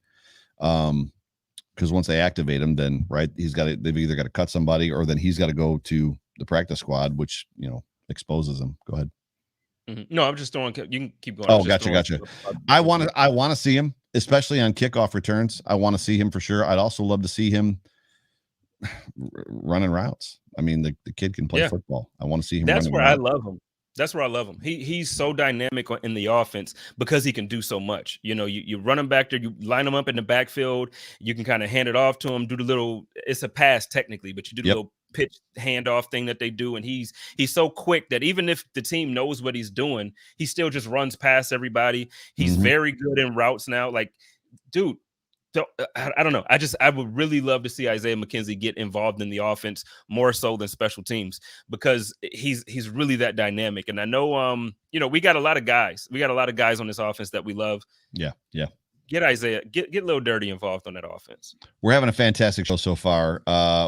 Because once they activate him, then they've either got to cut somebody or then he's got to go to the practice squad, which exposes him. Go ahead. Mm-hmm. No, I'm just throwing. You can keep going. Oh, gotcha. I want to see him, especially on kickoff returns. I want to see him for sure. I'd also love to see him running routes. I mean, the kid can play football. I want to see him. That's where I love him. That's where I love him. He's so dynamic in the offense because he can do so much. You run him back there, you line him up in the backfield, you can kind of hand it off to him, do the little, it's a pass technically, but you do the little pitch handoff thing that they do. And he's so quick that even if the team knows what he's doing, he still just runs past everybody. He's very good in routes now. Like, dude, so I don't know. I would really love to see Isaiah McKenzie get involved in the offense more so than special teams because he's really that dynamic. And I know, we got a lot of guys. We got a lot of guys on this offense that we love. Yeah. Get Isaiah, get Lil Dirty involved on that offense. We're having a fantastic show so far.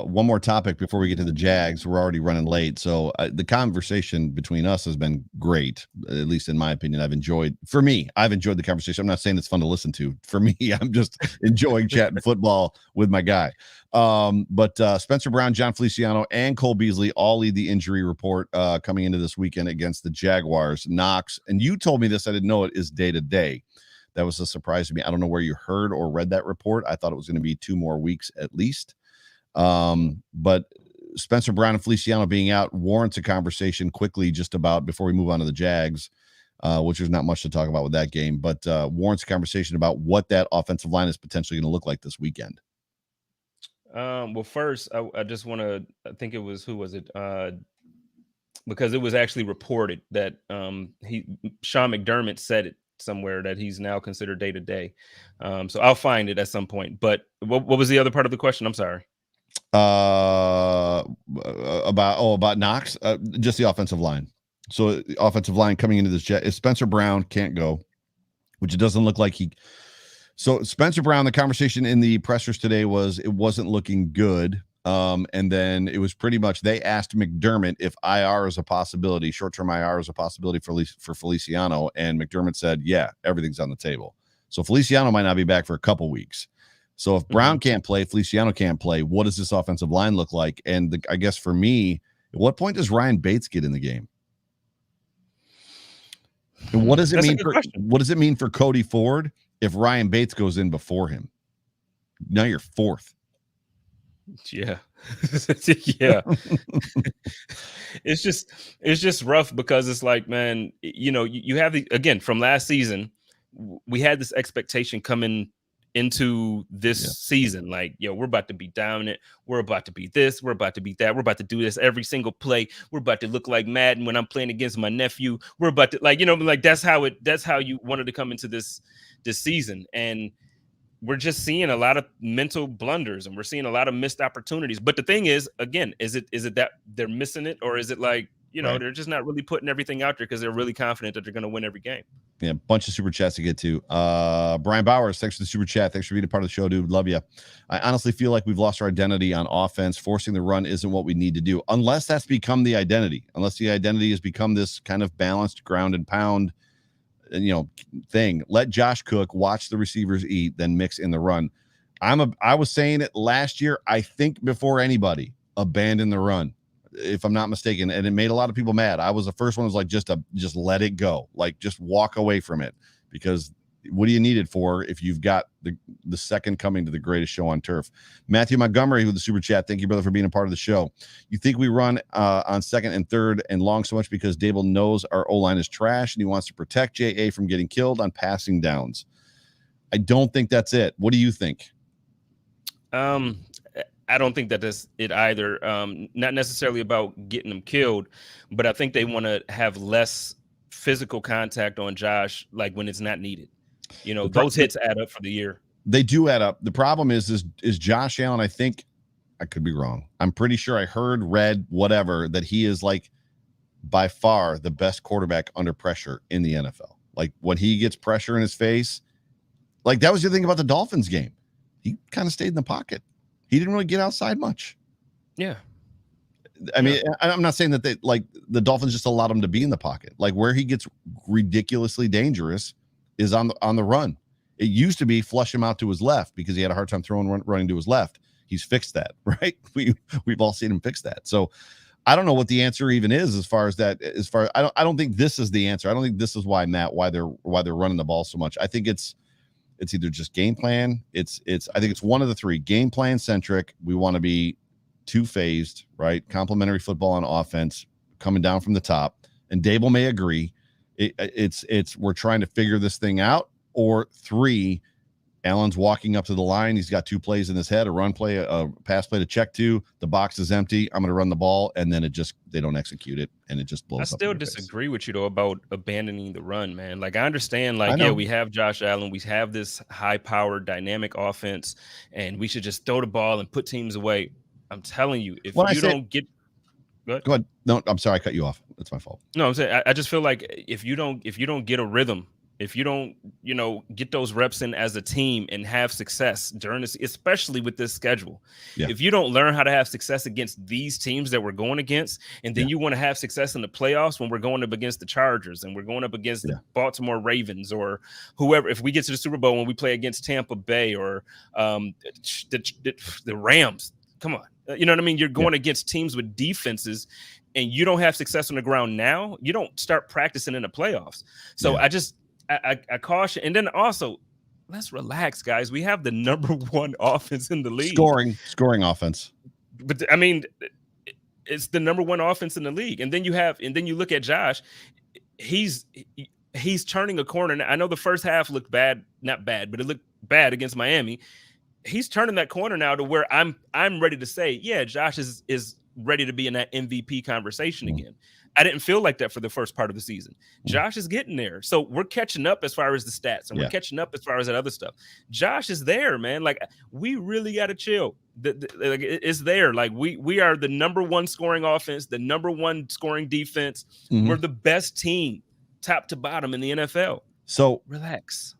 One more topic before we get to the Jags. We're already running late. So the conversation between us has been great, at least in my opinion. I've enjoyed the conversation. I'm not saying it's fun to listen to. For me, I'm just enjoying chatting football with my guy. But Spencer Brown, John Feliciano, and Cole Beasley all lead the injury report coming into this weekend against the Jaguars. Knox, and you told me this, I didn't know it, is day-to-day. That was a surprise to me. I don't know where you heard or read that report. I thought it was going to be 2 more weeks at least. But Spencer Brown and Feliciano being out warrants a conversation quickly just about before we move on to the Jags, which there's not much to talk about with that game, but warrants a conversation about what that offensive line is potentially going to look like this weekend. Well, first, I just want to, I think it was, who was it? Because it was actually reported that Sean McDermott said it somewhere that he's now considered day-to-day. So I'll find it at some point. But what was the other part of the question? I'm sorry. About Knox, just the offensive line. So the offensive line coming into this jet, if Spencer Brown can't go, which it doesn't look like so Spencer Brown, the conversation in the pressers today was it wasn't looking good. And then it was pretty much they asked McDermott if IR is a possibility, short-term IR is a possibility for Feliciano, and McDermott said, yeah, everything's on the table. So Feliciano might not be back for a couple weeks. So if Brown can't play, Feliciano can't play, what does this offensive line look like? And I guess for me, at what point does Ryan Bates get in the game? And what does it mean for Cody Ford if Ryan Bates goes in before him? Now you're 4th. Yeah. Yeah. It's just rough because it's like, man, you have again from last season, we had this expectation coming into this season, like, we're about to be dominant, we're about to be this, we're about to be that, we're about to do this every single play, we're about to look like Madden when I'm playing against my nephew, we're about to that's how you wanted to come into this season. And we're just seeing a lot of mental blunders and we're seeing a lot of missed opportunities. But the thing is, again, is it that they're missing it, or is it like, they're just not really putting everything out there because they're really confident that they're going to win every game? Yeah, bunch of super chats to get to. Brian Bowers, thanks for the super chat. Thanks for being a part of the show, dude. Love you. I honestly feel like we've lost our identity on offense. Forcing the run isn't what we need to do, unless that's become the identity. Unless the identity has become this kind of balanced ground and pound thing. Let Josh cook, watch the receivers eat, then mix in the run. I was saying it last year, I think before anybody, abandon the run, if I'm not mistaken, and it made a lot of people mad. I was the first one who was like, just let it go, like just walk away from it, because what do you need it for if you've got the second coming to the greatest show on turf? Matthew Montgomery with the super chat. Thank you, brother, for being a part of the show. You think we run on second and third and long so much because Dable knows our O-line is trash and he wants to protect J.A. from getting killed on passing downs? I don't think that's it. What do you think? I don't think that that's it either. Not necessarily about getting them killed, but I think they want to have less physical contact on Josh, like when it's not needed. You know, those hits add up for the year. They do add up. The problem is Josh Allen, I think, I could be wrong. I'm pretty sure I read, whatever, that he is like by far the best quarterback under pressure in the NFL. Like when he gets pressure in his face, like that was the thing about the Dolphins game. He kind of stayed in the pocket. He didn't really get outside much. Yeah. I mean, I'm not saying that the Dolphins just allowed him to be in the pocket. Like where he gets ridiculously dangerous is on the run. It used to be flush him out to his left because he had a hard time running to his left. He's fixed that, right? We've all seen him fix that. So I don't know what the answer even is as far as that. I don't think this is the answer. I don't think this is why they're running the ball so much. I think it's either just game plan. I think it's one of the three: game plan centric. We want to be two-phased, right? Complementary football on offense coming down from the top. And Dable may agree. It's we're trying to figure this thing out. Or three, Allen's walking up to the line. He's got two plays in his head: a run play, a pass play to check to. The box is empty. I'm going to run the ball, and then they don't execute it, and it just blows up. I still disagree with you though about abandoning the run, man. Like I understand, like we have Josh Allen, we have this high-powered, dynamic offense, and we should just throw the ball and put teams away. I'm telling you, if you don't get, go ahead. No, I'm sorry, I cut you off. That's my fault. No, I'm saying I just feel like if you don't get a rhythm. If you don't, get those reps in as a team and have success during this, especially with this schedule, if you don't learn how to have success against these teams that we're going against, and then you want to have success in the playoffs when we're going up against the Chargers and we're going up against the Baltimore Ravens or whoever, if we get to the Super Bowl when we play against Tampa Bay or the Rams, come on. You know what I mean? You're going against teams with defenses and you don't have success on the ground now, you don't start practicing in the playoffs. So I caution, and then also let's relax, guys. We have the number one offense in the league, scoring offense. But I mean, it's the number one offense in the league. And then you look at Josh. He's turning a corner. I know the first half looked bad, not bad, but it looked bad against Miami. He's turning that corner now to where I'm ready to say, Josh is ready to be in that MVP conversation again. I didn't feel like that for the first part of the season. Josh is getting there. So we're catching up as far as the stats, and we're catching up as far as that other stuff. Josh is there, man. Like, we really got to chill. It's there. Like, we are the number one scoring offense, the number one scoring defense. We're the best team, top to bottom, in the NFL. So relax.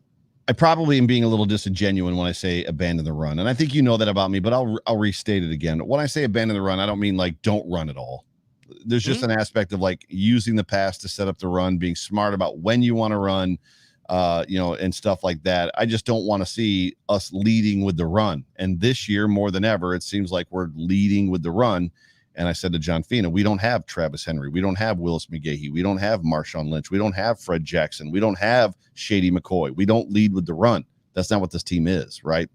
I probably am being a little disingenuous when I say abandon the run. And I think you know that about me, but I'll restate it again. When I say abandon the run, I don't mean like don't run at all. There's just an aspect of like using the pass to set up the run, being smart about when you want to run, and stuff like that. I just don't want to see us leading with the run. And this year, more than ever, it seems like we're leading with the run. And I said to John Fina, we don't have Travis Henry. We don't have Willis McGahee. We don't have Marshawn Lynch. We don't have Fred Jackson. We don't have Shady McCoy. We don't lead with the run. That's not what this team is, right?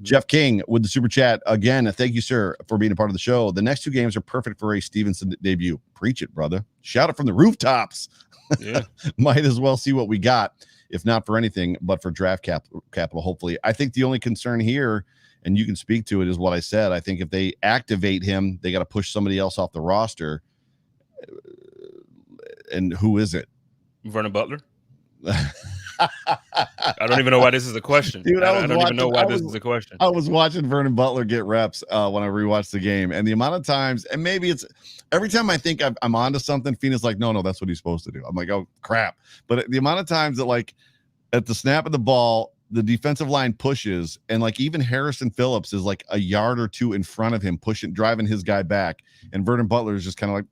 Jeff King with the super chat. Again, thank you, sir, for being a part of the show. The next two games are perfect for a Stevenson debut. Preach it, brother. Shout it from the rooftops. Yeah. Might as well see what we got, if not for anything, but for draft capital, hopefully. I think the only concern here, and you can speak to it, is what I said. I think if they activate him, they got to push somebody else off the roster. And who is it? Vernon Butler. I don't even know why this is a question. Dude, I don't even know why this is a question. I was watching Vernon Butler get reps when I rewatched the game, and the amount of times, and maybe it's every time I think I'm onto something, Fina's like, no, that's what he's supposed to do. I'm like, oh crap. But the amount of times that, like, at the snap of the ball, the defensive line pushes, and like even Harrison Phillips is like a yard or two in front of him, driving his guy back, and Vernon Butler is just kind of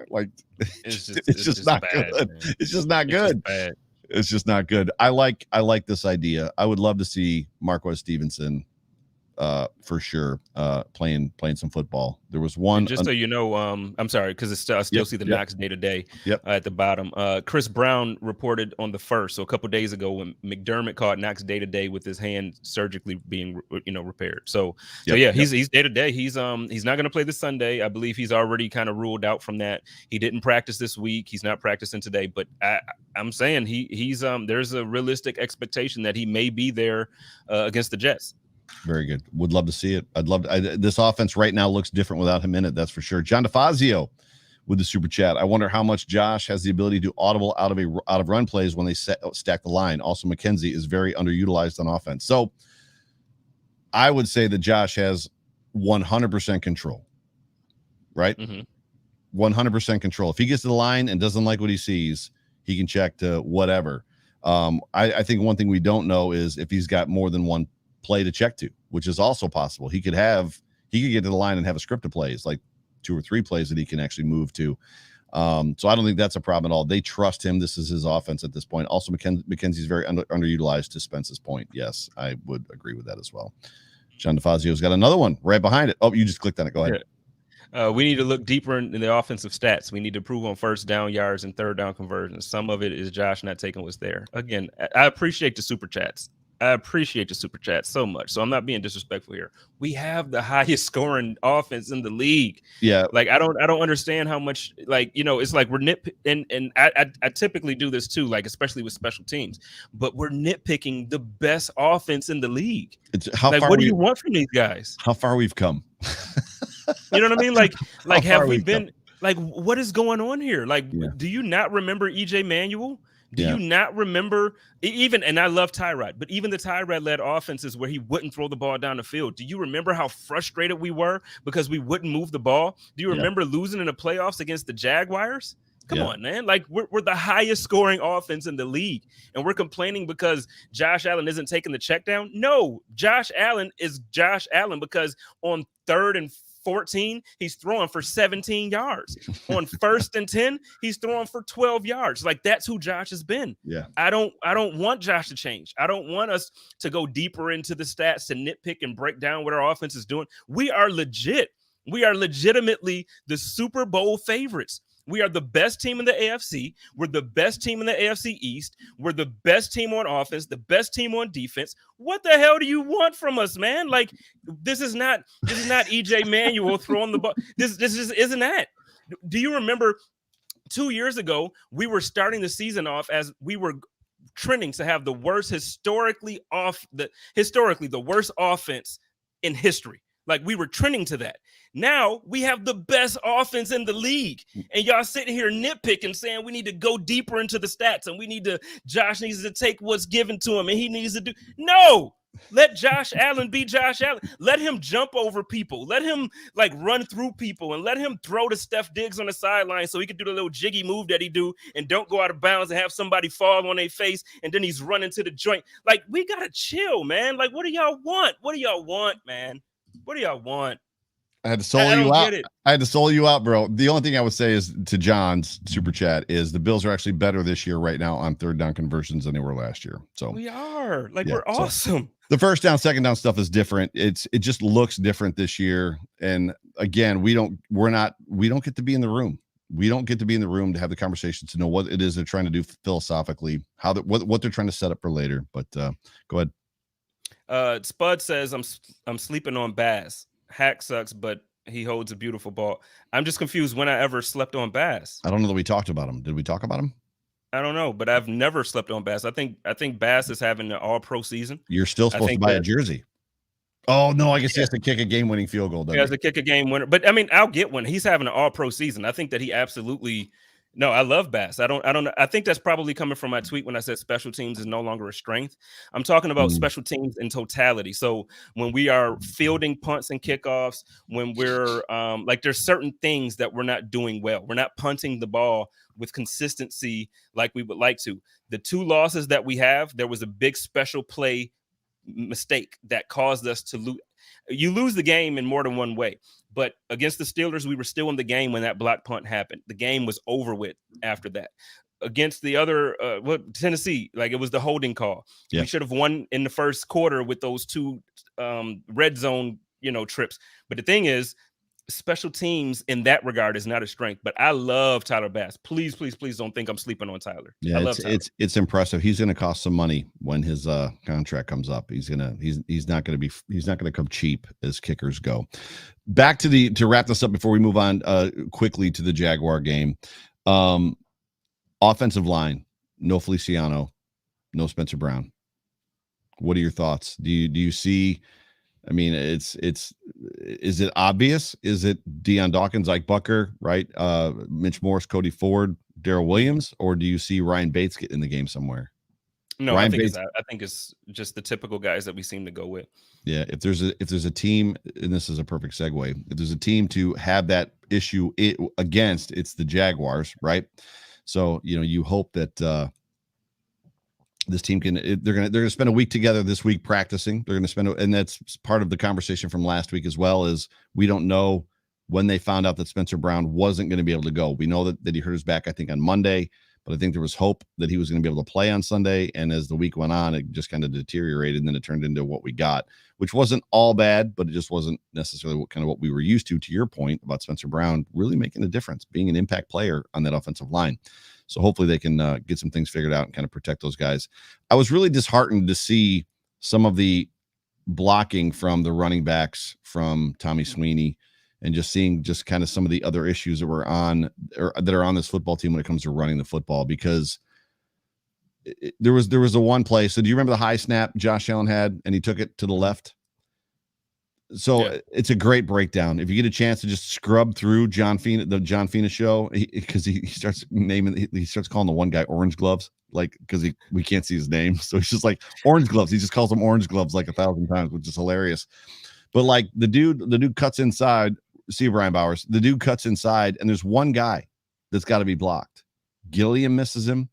like it's just not bad, good. Man. It's just not good. It's just not good. I like this idea. I would love to see Marquez Stevenson for sure. Playing some football. There was one. And just so you know, I'm sorry because I still see the Knox day to day at the bottom. Chris Brown reported on the 1st, so a couple days ago, when McDermott caught Knox day to day with his hand surgically being repaired. So he's day to day. He's not going to play this Sunday. I believe he's already kind of ruled out from that. He didn't practice this week. He's not practicing today. But I'm saying he's there's a realistic expectation that he may be there against the Jets. Very good. Would love to see it. I'd love to. This offense right now looks different without him in it. That's for sure. John DeFazio with the super chat. I wonder how much Josh has the ability to audible out of run plays when they stack the line. Also, McKenzie is very underutilized on offense. So I would say that Josh has 100% control, right? 100% control. If he gets to the line and doesn't like what he sees, he can check to whatever. I think one thing we don't know is if he's got more than one play to check to, which is also possible. He could get to the line and have a script of plays, like 2 or 3 plays that he can actually move to. So I don't think that's a problem at all. They trust him. This is his offense at this point. Also, McKenzie's very underutilized, to Spence's point. Yes, I would agree with that as well. John DeFazio's got another one right behind it. Oh, you just clicked on it. Go ahead. We need to look deeper in the offensive stats. We need to improve on first down yards and third down conversions. Some of it is Josh not taking what's there. Again, I appreciate the super chats. I appreciate the super chat so much. So I'm not being disrespectful here. We have the highest scoring offense in the league. Yeah. Like I don't understand how much, it's like we're and I typically do this too, like especially with special teams, but we're nitpicking the best offense in the league. What do you want from these guys? How far we've come. You know what I mean? Like have we been what is going on here? Do you not remember EJ Manuel? Do you not remember and I love Tyrod, but even the Tyrod-led offenses where he wouldn't throw the ball down the field. Do you remember how frustrated we were because we wouldn't move the ball? Do you remember losing in the playoffs against the Jaguars? Come on, man. Like we're the highest scoring offense in the league, and we're complaining because Josh Allen isn't taking the check down. No, Josh Allen is Josh Allen because on 3rd and 14, he's throwing for 17 yards. On 1st and 10, he's throwing for 12 yards. Like that's who Josh has been. Yeah. I don't want Josh to change. I don't want us to go deeper into the stats to nitpick and break down what our offense is doing. We are legit. We are legitimately the Super Bowl favorites. We are the best team in the AFC. We're the best team in the AFC East. We're the best team on offense, the best team on defense. What the hell do you want from us, man? Like this is not EJ Manuel throwing the ball. This just isn't that. Do you remember 2 years ago, we were starting the season off as we were trending to have the worst historically the worst offense in history. Like we were trending to that. Now we have the best offense in the league. And y'all sitting here nitpicking, saying we need to go deeper into the stats and Josh needs to take what's given to him and he needs to do. No, let Josh Allen be Josh Allen. Let him jump over people. Let him run through people and let him throw to Steph Diggs on the sideline so he can do the little jiggy move that he do and don't go out of bounds and have somebody fall on their face and then he's running to the joint. Like we got to chill, man. Like what do y'all want? What do y'all want, man? What do y'all want? I had to solo you out. I had to solo you out, bro. The only thing I would say is to John's super chat is the Bills are actually better this year right now on 3rd down conversions than they were last year. So we are we're awesome. So the 1st down, 2nd down stuff is different. It just looks different this year. And again, we don't get to be in the room. We don't get to be in the room to have the conversation to know what it is they're trying to do philosophically, what they're trying to set up for later. But go ahead. Spud says I'm sleeping on Bass. Hack sucks, but he holds a beautiful ball. I'm just confused when I ever slept on Bass. I don't know that we talked about him. Did we talk about him? I don't know, but I've never slept on Bass. I think Bass is having an all-pro season. You're still supposed to buy a jersey. Oh no, I guess he has to kick a game-winning field goal. He has to kick a game winner. But I mean, I'll get one. He's having an all-pro season. I think that he absolutely. No, I love Bass. I don't know. I think that's probably coming from my tweet when I said special teams is no longer a strength. I'm talking about special teams in totality. So when we are fielding punts and kickoffs, when we're there's certain things that we're not doing well. We're not punting the ball with consistency like we would like to. The 2 losses that we have, there was a big special play mistake that caused us to lose. You lose the game in more than one way. But against the Steelers, we were still in the game when that block punt happened. The game was over with after that. Against the other, Tennessee, it was the holding call. Yeah. We should have won in the first quarter with those 2 red zone, trips. But the thing is, special teams in that regard is not a strength. But I love Tyler Bass. Please, please, please don't think I'm sleeping on Tyler. Yeah, I love Tyler. It's impressive. He's going to cost some money when his contract comes up. He's not going to come cheap as kickers go. Back to wrap this up before we move on quickly to the Jaguar game. Offensive line, no Feliciano, no Spencer Brown. What are your thoughts? Do you see? I mean, is it obvious? Is it Deion Dawkins, Ike Bucker, right? Mitch Morse, Cody Ford, Darrell Williams, or do you see Ryan Bates get in the game somewhere? No, I think it's just the typical guys that we seem to go with. Yeah, if there's a team, and this is a perfect segue, if there's a team to have that issue against, it's the Jaguars, right? So you hope that this team they're gonna spend a week together this week practicing. They're gonna spend, and that's part of the conversation from last week as well. Is we don't know when they found out that Spencer Brown wasn't going to be able to go. We know that he hurt his back, I think, on Monday, but I think there was hope that he was going to be able to play on Sunday. And as the week went on, it just kind of deteriorated, and then it turned into what we got, which wasn't all bad, but it just wasn't necessarily what we were used to your point about Spencer Brown really making a difference, being an impact player on that offensive line. So hopefully they can get some things figured out and kind of protect those guys. I was really disheartened to see some of the blocking from the running backs from Tommy Sweeney, and just seeing just kind of some of the other issues that were on or that are on this football team when it comes to running the football, because there was the one play. So do you remember the high snap Josh Allen had and he took it to the left? So yeah. It's a great breakdown. If you get a chance to just scrub through the John Fina show, because he starts calling the one guy Orange Gloves, like, because we can't see his name. So he's just like Orange Gloves. He just calls them Orange Gloves like 1,000 times, which is hilarious. But like the dude cuts inside. See Brian Bowers. The dude cuts inside, and there's one guy that's got to be blocked. Gilliam misses him.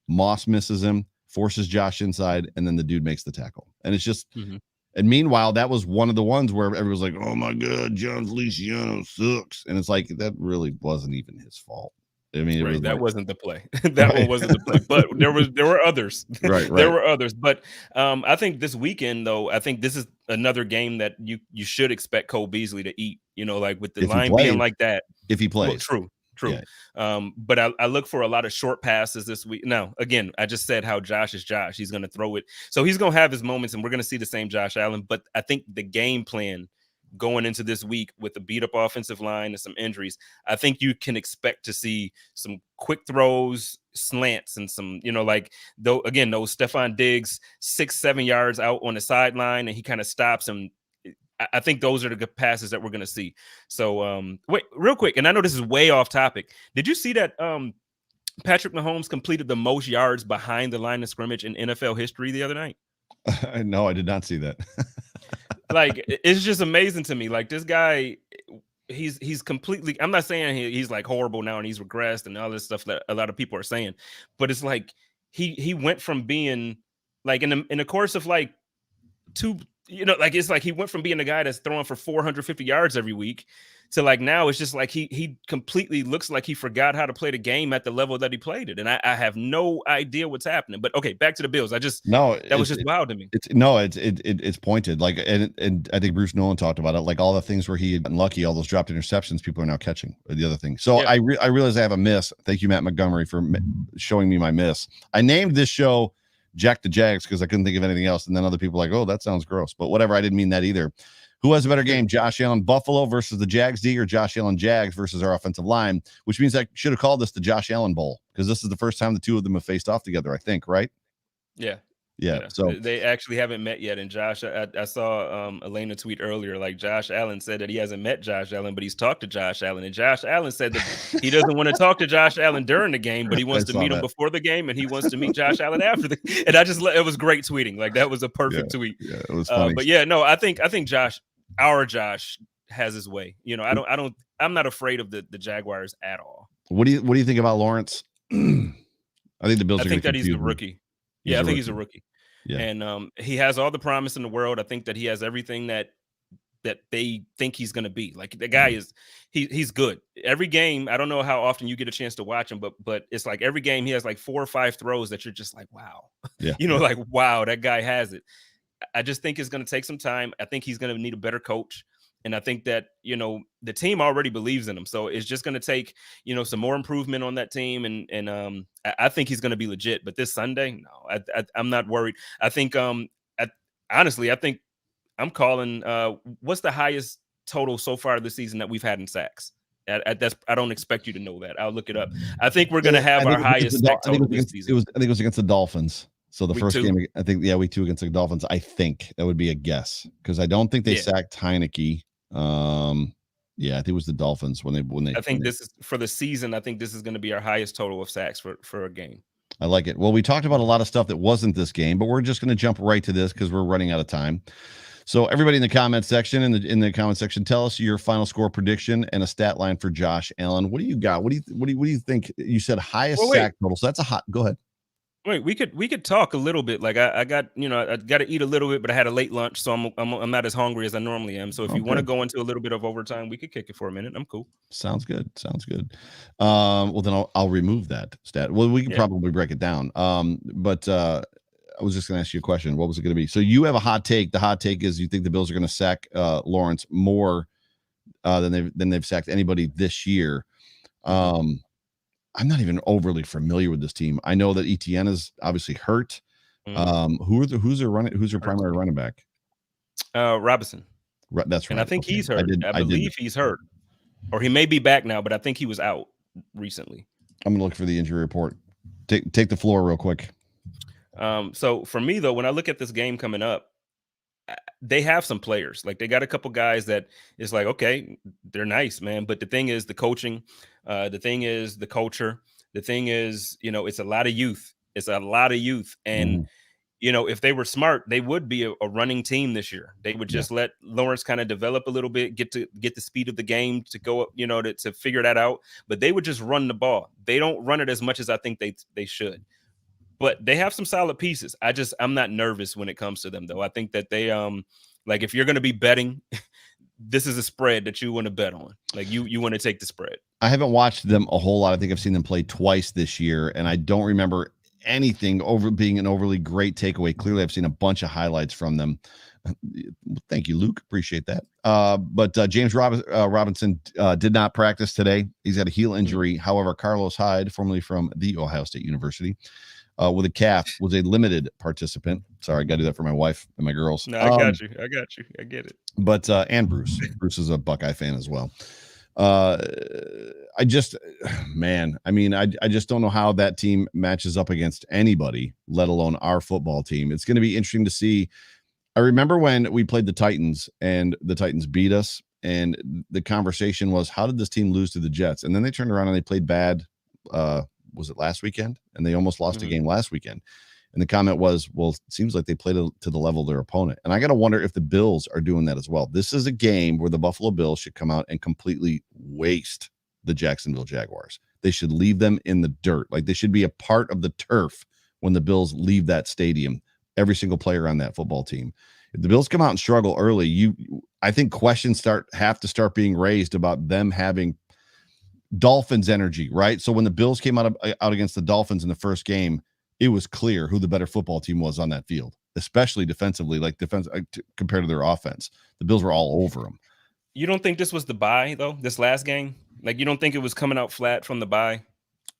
Moss misses him, forces Josh inside, and then the dude makes the tackle. And it's just, and meanwhile, that was one of the ones where everyone's like, oh my God, John Feliciano sucks. And it's like, that really wasn't even his fault. I mean, right, that wasn't the play. That one wasn't the play, but there were others. Right. There were others. But I think this weekend, though, I think this is another game that you should expect Cole Beasley to eat, like with the line being like that. If he plays. Well, true. Yeah. But I look for a lot of short passes this week. Now, again, I just said how Josh is Josh. He's going to throw it. So he's going to have his moments, and we're going to see the same Josh Allen. But I think the game plan going into this week with a beat up offensive line and some injuries, I think you can expect to see some quick throws, slants, and some, those Stephon Diggs 6-7 yards out on the sideline, and he kind of stops him. I think those are the good passes that we're going to see. So wait, real quick, and I know this is way off topic. Did you see that Patrick Mahomes completed the most yards behind the line of scrimmage in NFL history the other night? No, I did not see that. Like, it's just amazing to me. Like, this guy, he's completely, I'm not saying he's like horrible now and he's regressed and all this stuff that a lot of people are saying, but it's like he went from being like in the course of like it's like he went from being the guy that's throwing for 450 yards every week to like now it's just like he completely looks like he forgot how to play the game at the level that he played it. And I have no idea what's happening. But okay, back to the Bills. That was just wild to me. It's pointed. Like, and I think Bruce Nolan talked about it. Like all the things where he had been lucky, all those dropped interceptions, people are now catching the other thing. So yeah. I realize I have a miss. Thank you, Matt Montgomery, for showing me my miss. I named this show Jack the Jags because I couldn't think of anything else. And then other people were like, oh, that sounds gross. But whatever, I didn't mean that either. Who has a better game, Josh Allen Buffalo versus the Jags D, or Josh Allen Jags versus our offensive line? Which means I should have called this the Josh Allen Bowl, because this is the first time the two of them have faced off together, I think, right? Yeah. So they actually haven't met yet. And Josh, I saw Elena tweet earlier, like Josh Allen said that he hasn't met Josh Allen, but he's talked to Josh Allen. And Josh Allen said that he doesn't want to talk to Josh Allen during the game, but he wants to meet him before the game, and he wants to meet Josh Allen after the. And it was great tweeting. Like, that was a perfect tweet. Yeah, it was funny. But yeah, no, I think Josh, our Josh, has his way. I'm not afraid of the Jaguars at all. What do you think about Lawrence? I think the Bills. I think that he's the rookie. Yeah, I think he's a rookie. Yeah. And he has all the promise in the world. I think that he has everything that they think he's going to be. Like, the guy he's good. Every game, I don't know how often you get a chance to watch him, but it's like every game he has like 4 or 5 throws that you're just like, wow. Yeah. Like, wow, that guy has it. I just think it's going to take some time. I think he's going to need a better coach. And I think that, the team already believes in him. So it's just going to take, some more improvement on that team. And I think he's going to be legit. But this Sunday, no, I'm not worried. I think, honestly, I think I'm calling, what's the highest total so far this season that we've had in sacks? I don't expect you to know that. I'll look it up. I think we're going to have our highest sack total this season. I think it was against the Dolphins. So the Week first 2. game, I think, week 2 against the Dolphins. I think that would be a guess because I don't think they sacked Heineke. I think it was the Dolphins when they. I think this is for the season. I think this is going to be our highest total of sacks for a game. I like it. Well, we talked about a lot of stuff that wasn't this game, but we're just going to jump right to this because we're running out of time. So everybody in the comment section, in the comment section, tell us your final score prediction and a stat line for Josh Allen. What do you got? What do you think? You said highest sack total, so that's a hot. Go ahead. Wait, we could talk a little bit. Like I got, I got to eat a little bit, but I had a late lunch, so I'm not as hungry as I normally am. So if you want to go into a little bit of overtime, we could kick it for a minute. I'm cool. Sounds good. Well, then I'll remove that stat. Well, we can probably break it down. But I was just going to ask you a question. What was it going to be? So you have a hot take. The hot take is you think the Bills are going to sack Lawrence more than they've sacked anybody this year. I'm not even overly familiar with this team. I know that Etienne is obviously hurt. Who's their primary running back? Robinson. That's right. And I think he's hurt. I believe he's hurt, or he may be back now, but I think he was out recently. I'm gonna look for the injury report. Take the floor real quick. So for me though, when I look at this game coming up, they have some players. Like they got a couple guys that is like, okay, they're nice, man. But the thing is the coaching, the thing is the culture, the thing is, it's a lot of youth. It's a lot of youth. And, if they were smart, they would be a running team this year. They would just let Lawrence kind of develop a little bit, get the speed of the game to go up, to figure that out. But they would just run the ball. They don't run it as much as I think they should. But they have some solid pieces. I'm not nervous when it comes to them, though. I think that they, like, if you're going to be betting, this is a spread that you want to bet on. Like, you want to take the spread. I haven't watched them a whole lot. I think I've seen them play twice this year, and I don't remember anything being an overly great takeaway. Clearly, I've seen a bunch of highlights from them. Thank you, Luke. Appreciate that. But James Robinson did not practice today. He's got a heel injury. However, Carlos Hyde, formerly from the Ohio State University, with a calf, was a limited participant. Sorry, I got to do that for my wife and my girls. No, I got you. I get it. But and Bruce is a Buckeye fan as well. I just don't know how that team matches up against anybody, let alone our football team. It's going to be interesting to see. I remember when we played the Titans and the Titans beat us, and the conversation was, how did this team lose to the Jets? And then they turned around and they played bad. Was it last weekend? And they almost lost a game last weekend. And the comment was, well, it seems like they played to the level of their opponent. And I got to wonder if the Bills are doing that as well. This is a game where the Buffalo Bills should come out and completely waste the Jacksonville Jaguars. They should leave them in the dirt. Like, they should be a part of the turf when the Bills leave that stadium. Every single player on that football team. If the Bills come out and struggle early, I think questions have to start being raised about them having Dolphins energy, right? So when the Bills came out against the Dolphins in the first game, it was clear who the better football team was on that field, especially defensively, compared to their offense. The Bills were all over them. You don't think this was the bye though? This last game, like, you don't think it was coming out flat from the bye?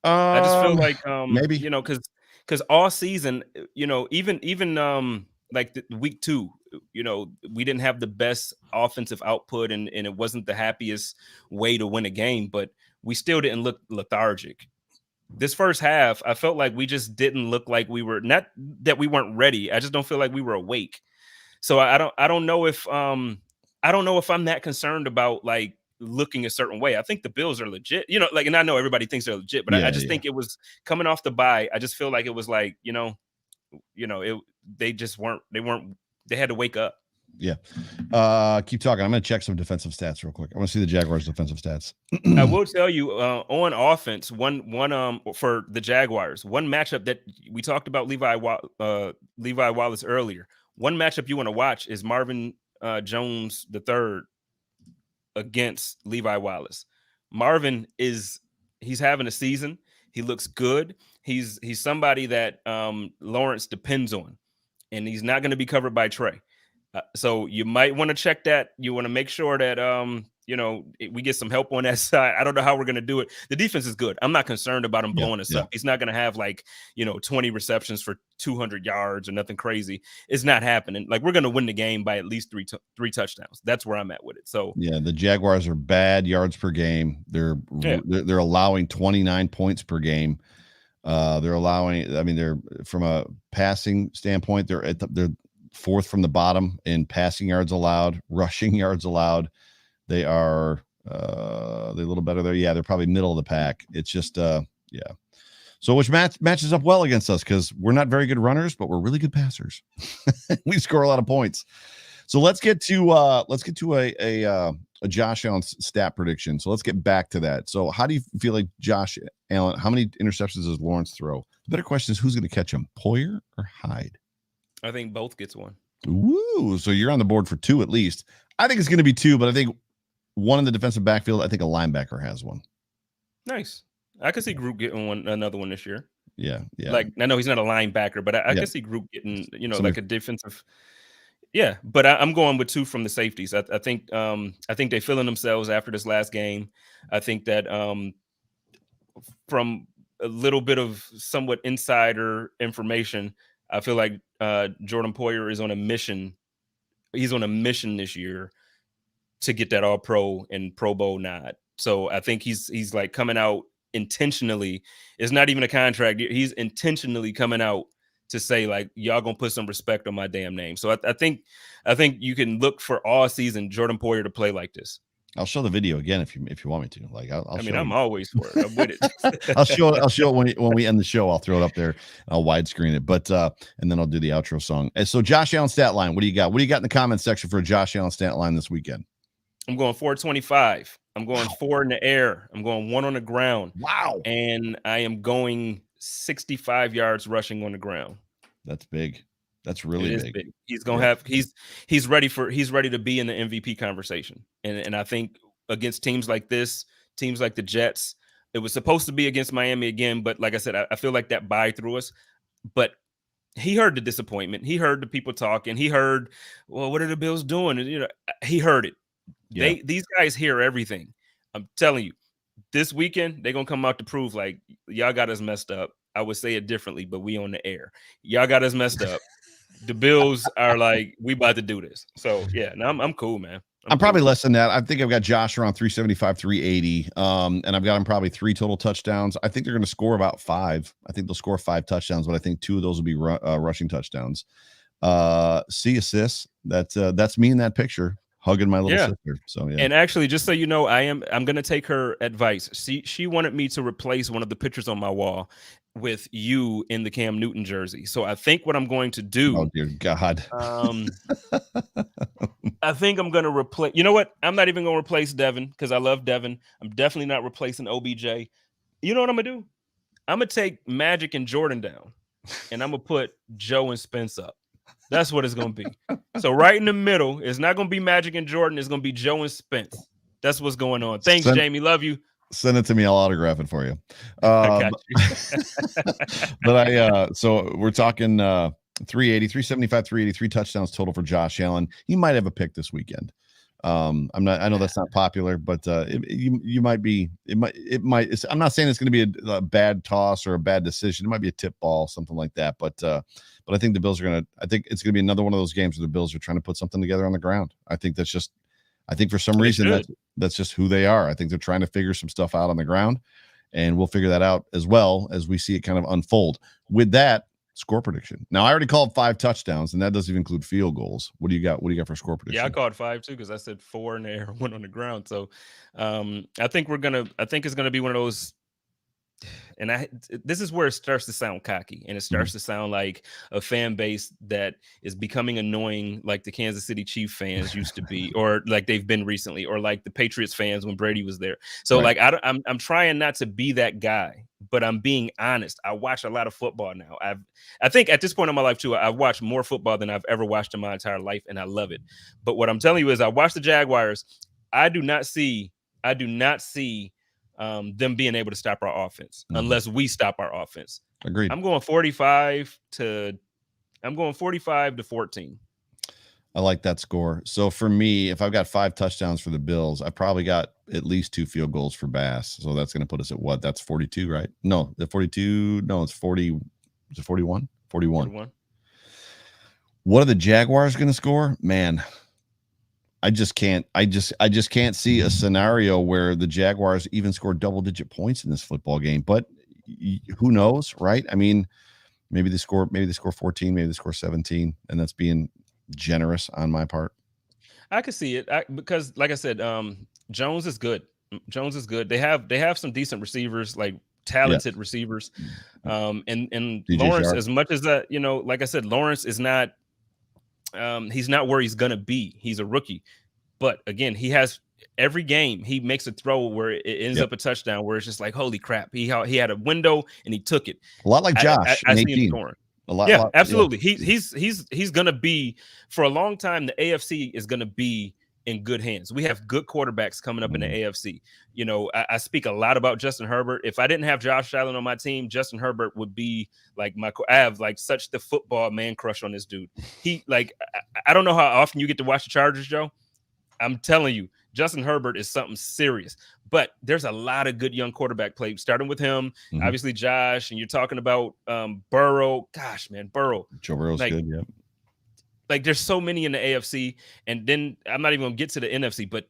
I just feel like maybe, because all season, even like week 2, we didn't have the best offensive output, and it wasn't the happiest way to win a game, but we still didn't look lethargic. This first half, I felt like we just didn't look like we were, not that we weren't ready. I just don't feel like we were awake. So I don't know if I'm that concerned about like looking a certain way. I think the Bills are legit, and I know everybody thinks they're legit, but I just think it was coming off the bye. I just feel like it was like, they had to wake up. Yeah. Keep talking. I'm going to check some defensive stats real quick. I want to see the Jaguars defensive stats. I will tell you on offense, one for the Jaguars, one matchup that we talked about Levi Wallace earlier. One matchup you want to watch is Marvin Jones III against Levi Wallace. Marvin he's having a season. He looks good. He's somebody that Lawrence depends on. and he's not going to be covered by Trey. So you might want to check that. You want to make sure that we get some help on that side. I don't know how we're going to do it. The defense is good. I'm not concerned about him blowing us up. He's not going to have 20 receptions for 200 yards or nothing crazy. It's not happening. Like, we're going to win the game by at least three touchdowns. That's where I'm at with it. So yeah, the Jaguars are bad yards per game. They're allowing 29 points per game. They're allowing. I mean, they're from a passing standpoint, they're fourth from the bottom in passing yards allowed, rushing yards allowed. They are they're a little better there. Yeah, they're probably middle of the pack. It's just So which matches up well against us because we're not very good runners, but we're really good passers. We score a lot of points. So let's get to a Josh Allen stat prediction. So let's get back to that. So how do you feel like Josh Allen? How many interceptions does Lawrence throw? The better question is who's going to catch him, Poyer or Hyde? I think both gets one. Ooh, so you're on the board for 2 at least. I think it's going to be 2, but I think one in the defensive backfield. I think a linebacker has one. Nice. I could see Group getting another one this year. Yeah. Like, I know he's not a linebacker, but I could see Group getting, like a defensive. Yeah, but I'm going with 2 from the safeties. I think they're feeling themselves after this last game. I think that from a little bit of somewhat insider information, I feel like Jordan Poyer is on a mission. He's on a mission this year to get that All-Pro and Pro Bowl nod. So I think he's like coming out intentionally. It's not even a contract. He's intentionally coming out to say, like, y'all gonna put some respect on my damn name. So I think you can look for all season Jordan Poyer to play like this. I'll show the video again if you want me to. Like, I'm always for it. I'm with it. I'll show it when we end the show. I'll throw it up there. I'll widescreen it, but and then I'll do the outro song. And so Josh Allen stat line. What do you got? What do you got in the comments section for a Josh Allen stat line this weekend? I'm going 425. I'm going 4 in the air. I'm going 1 on the ground. Wow. And I am going 65 yards rushing on the ground. That's big. That's really big. He's gonna have he's ready to be in the MVP conversation. And I think against teams like this, teams like the Jets, it was supposed to be against Miami again, but like I said, I feel like that bye through us. But he heard the disappointment. He heard the people talking. He heard, well, what are the Bills doing? And he heard it. Yeah. These guys hear everything. I'm telling you, this weekend they're gonna come out to prove, like, y'all got us messed up. I would say it differently, but we on the air. Y'all got us messed up. The Bills are like, we about to do this. So yeah, no, I'm cool, man. I'm probably less than that. I think I've got Josh around 375, 380. And I've got him probably 3 total touchdowns. I think they're going to score about 5. I think they'll score 5 touchdowns, but I think 2 of those will be rushing touchdowns. C assists. That's me in that picture, hugging my little sister. So yeah. And actually, just so you know, I'm going to take her advice. She wanted me to replace one of the pictures on my wall with you in the Cam Newton jersey. So I think what I'm going to do. Oh dear God. I think I'm going to replace. You know what? I'm not even going to replace Devin because I love Devin. I'm definitely not replacing OBJ. You know what I'm going to do? I'm going to take Magic and Jordan down, and I'm going to put Joe and Spence up. That's what it's going to be. So right in the middle, it's not going to be Magic and Jordan. It's going to be Joe and Spence. That's what's going on. Thanks, Jamie. Love you. Send it to me. I'll autograph it for you. I got you. But so we're talking 380, 375, 383 touchdowns total for Josh Allen. He might have a pick this weekend. I know that's not popular, but you might be. It might. I'm not saying it's going to be a bad toss or a bad decision. It might be a tip ball, something like that. But I think the Bills are going to. I think it's going to be another one of those games where the Bills are trying to put something together on the ground. I think that's just. I think for some reason that's just who they are. I think they're trying to figure some stuff out on the ground, and we'll figure that out as well as we see it kind of unfold. With that, score prediction. Now I already called 5 touchdowns, and that doesn't even include field goals. What do you got? What do you got for score prediction? Yeah, I called 5 too because I said 4 in the air, 1 on the ground. So I think it's gonna be one of those. And this is where it starts to sound cocky, and it starts to sound like a fan base that is becoming annoying, like the Kansas City Chiefs fans used to be, or like they've been recently, or like the Patriots fans when Brady was there. So like I'm trying not to be that guy, but I'm being honest. I watch a lot of football now. I think at this point in my life too, I've watched more football than I've ever watched in my entire life, and I love it. But what I'm telling you is, I watch the Jaguars. I do not see them being able to stop our offense unless we stop our offense. Agreed. I'm going 45 to I'm going 45-14. I like that score. So for me, if I've got 5 touchdowns for the Bills, I probably got at least 2 field goals for Bass. So that's going to put us at what? That's 42, right? No, the 42. No, it's 40. Is it 41? 41. What are the Jaguars going to score? Man, I just can't see a scenario where the Jaguars even score double-digit points in this football game. But who knows, right? I mean, maybe they score 14, maybe they score 17, and that's being generous on my part. I could see it because, like I said, Jones is good. They have some decent receivers, like talented receivers. And DJ Lawrence, Sharp. as much as that, like I said, Lawrence is not. He's not where he's gonna be. He's a rookie, but again, he has every game he makes a throw where it ends up a touchdown. Where it's just like, holy crap! He had a window and he took it. A lot like Josh. I see him scoring. A lot, absolutely. Yeah. He's gonna be for a long time. The AFC is gonna be in good hands. We have good quarterbacks coming up in the AFC. I speak a lot about Justin Herbert. If I didn't have Josh Allen on my team, Justin Herbert would be like I have like such the football man crush on this dude. I don't know how often you get to watch the Chargers, Joe. I'm telling you, Justin Herbert is something serious. But there's a lot of good young quarterback play, starting with him, obviously Josh, and you're talking about Burrow. Gosh, man, Burrow. Joe Burrow's good, yeah. Like there's so many in the AFC, and then I'm not even gonna get to the NFC, but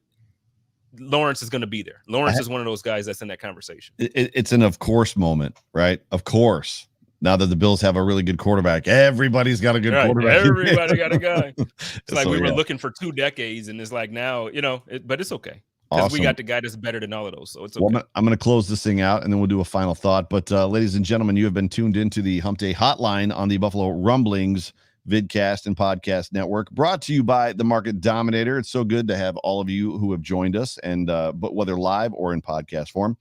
Lawrence is gonna be there. Lawrence is one of those guys that's in that conversation. It's an of course moment, right? Of course. Now that the Bills have a really good quarterback, everybody's got a good quarterback. Everybody got a guy. It's like we were looking for 2 decades, and it's like now, but it's okay. Because we got the guy that's better than all of those, so it's okay. Well, I'm going to close this thing out, and then we'll do a final thought. But ladies and gentlemen, you have been tuned into the Hump Day Hotline on the Buffalo Rumblings vidcast and podcast network, brought to you by the Market Dominator. It's so good to have all of you who have joined us, and but whether live or in podcast form,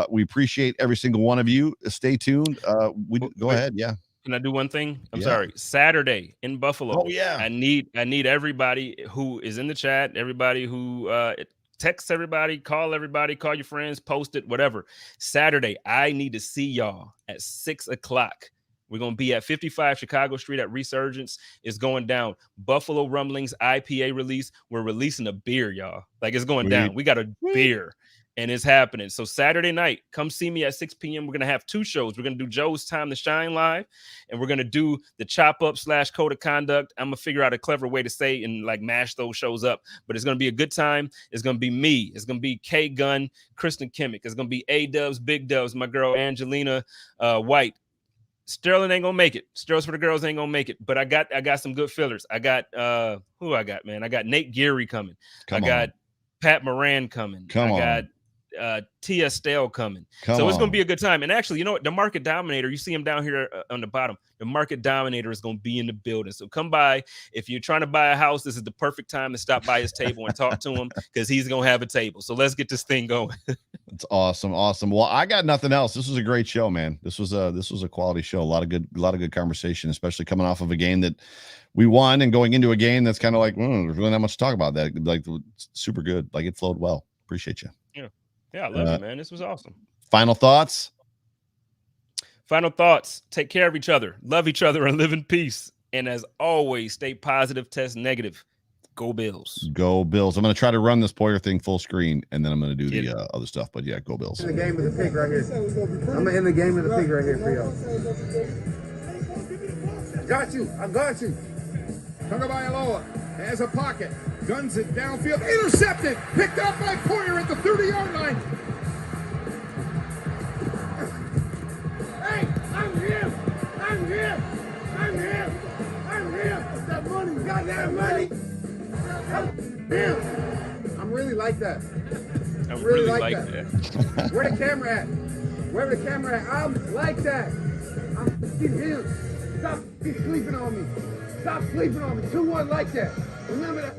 we appreciate every single one of you. Stay tuned. Go ahead. Yeah. Can I do one thing? I'm sorry. Saturday in Buffalo. Oh yeah. I need everybody who is in the chat, everybody who text everybody, call your friends, post it, whatever. Saturday, I need to see y'all at 6:00. We're going to be at 55 Chicago Street at Resurgence. It's going down. Buffalo Rumblings IPA release. We're releasing a beer, y'all. Like, it's going down. We got a beer, and it's happening. So Saturday night, come see me at 6 p.m. We're going to have 2 shows. We're going to do Joe's Time to Shine live, and we're going to do the Chop Up / Code of Conduct. I'm going to figure out a clever way to say and, like, mash those shows up. But it's going to be a good time. It's going to be me. It's going to be K Gunn, Kristen Kimmick. It's going to be A-Dubs, Big Dubs, my girl Angelina White. Sterling ain't gonna make it. Sterling for the girls ain't gonna make it. But I got some good fillers. I got who I got, man. I got Nate Geary coming. I got Pat Moran coming. I got Tia Stale coming. So it's gonna be a good time. And actually, you know what? The Market Dominator, you see him down here on the bottom. The Market Dominator is gonna be in the building. So come by. If you're trying to buy a house, this is the perfect time to stop by his table and talk to him, because he's gonna have a table. So let's get this thing going. It's awesome. Well, I got nothing else. This was a great show, man. This was a quality show. A lot of good conversation, especially coming off of a game that we won and going into a game that's kind of like, there's really not much to talk about. That like super good. Like, it flowed well. Appreciate you. Yeah, I love you, man. This was awesome. Final thoughts. Take care of each other, love each other, and live in peace. And as always, stay positive, test negative. Go Bills. Go Bills. I'm going to try to run this Poyer thing full screen, and then I'm going to do the other stuff. But yeah, go Bills. In the game of the pig right here. I'm in the game of the pig right here for y'all. Got you. I got you. Tagovailoa has a pocket. Guns it downfield. Intercepted. Picked up by Poyer at the 30-yard line. Hey, I'm here. That money. Got that money. I'm really like that. I really like that. Where the camera at? Where the camera at? I'm like that. I'm him. Stop sleeping on me. 2-1 like that. Remember that.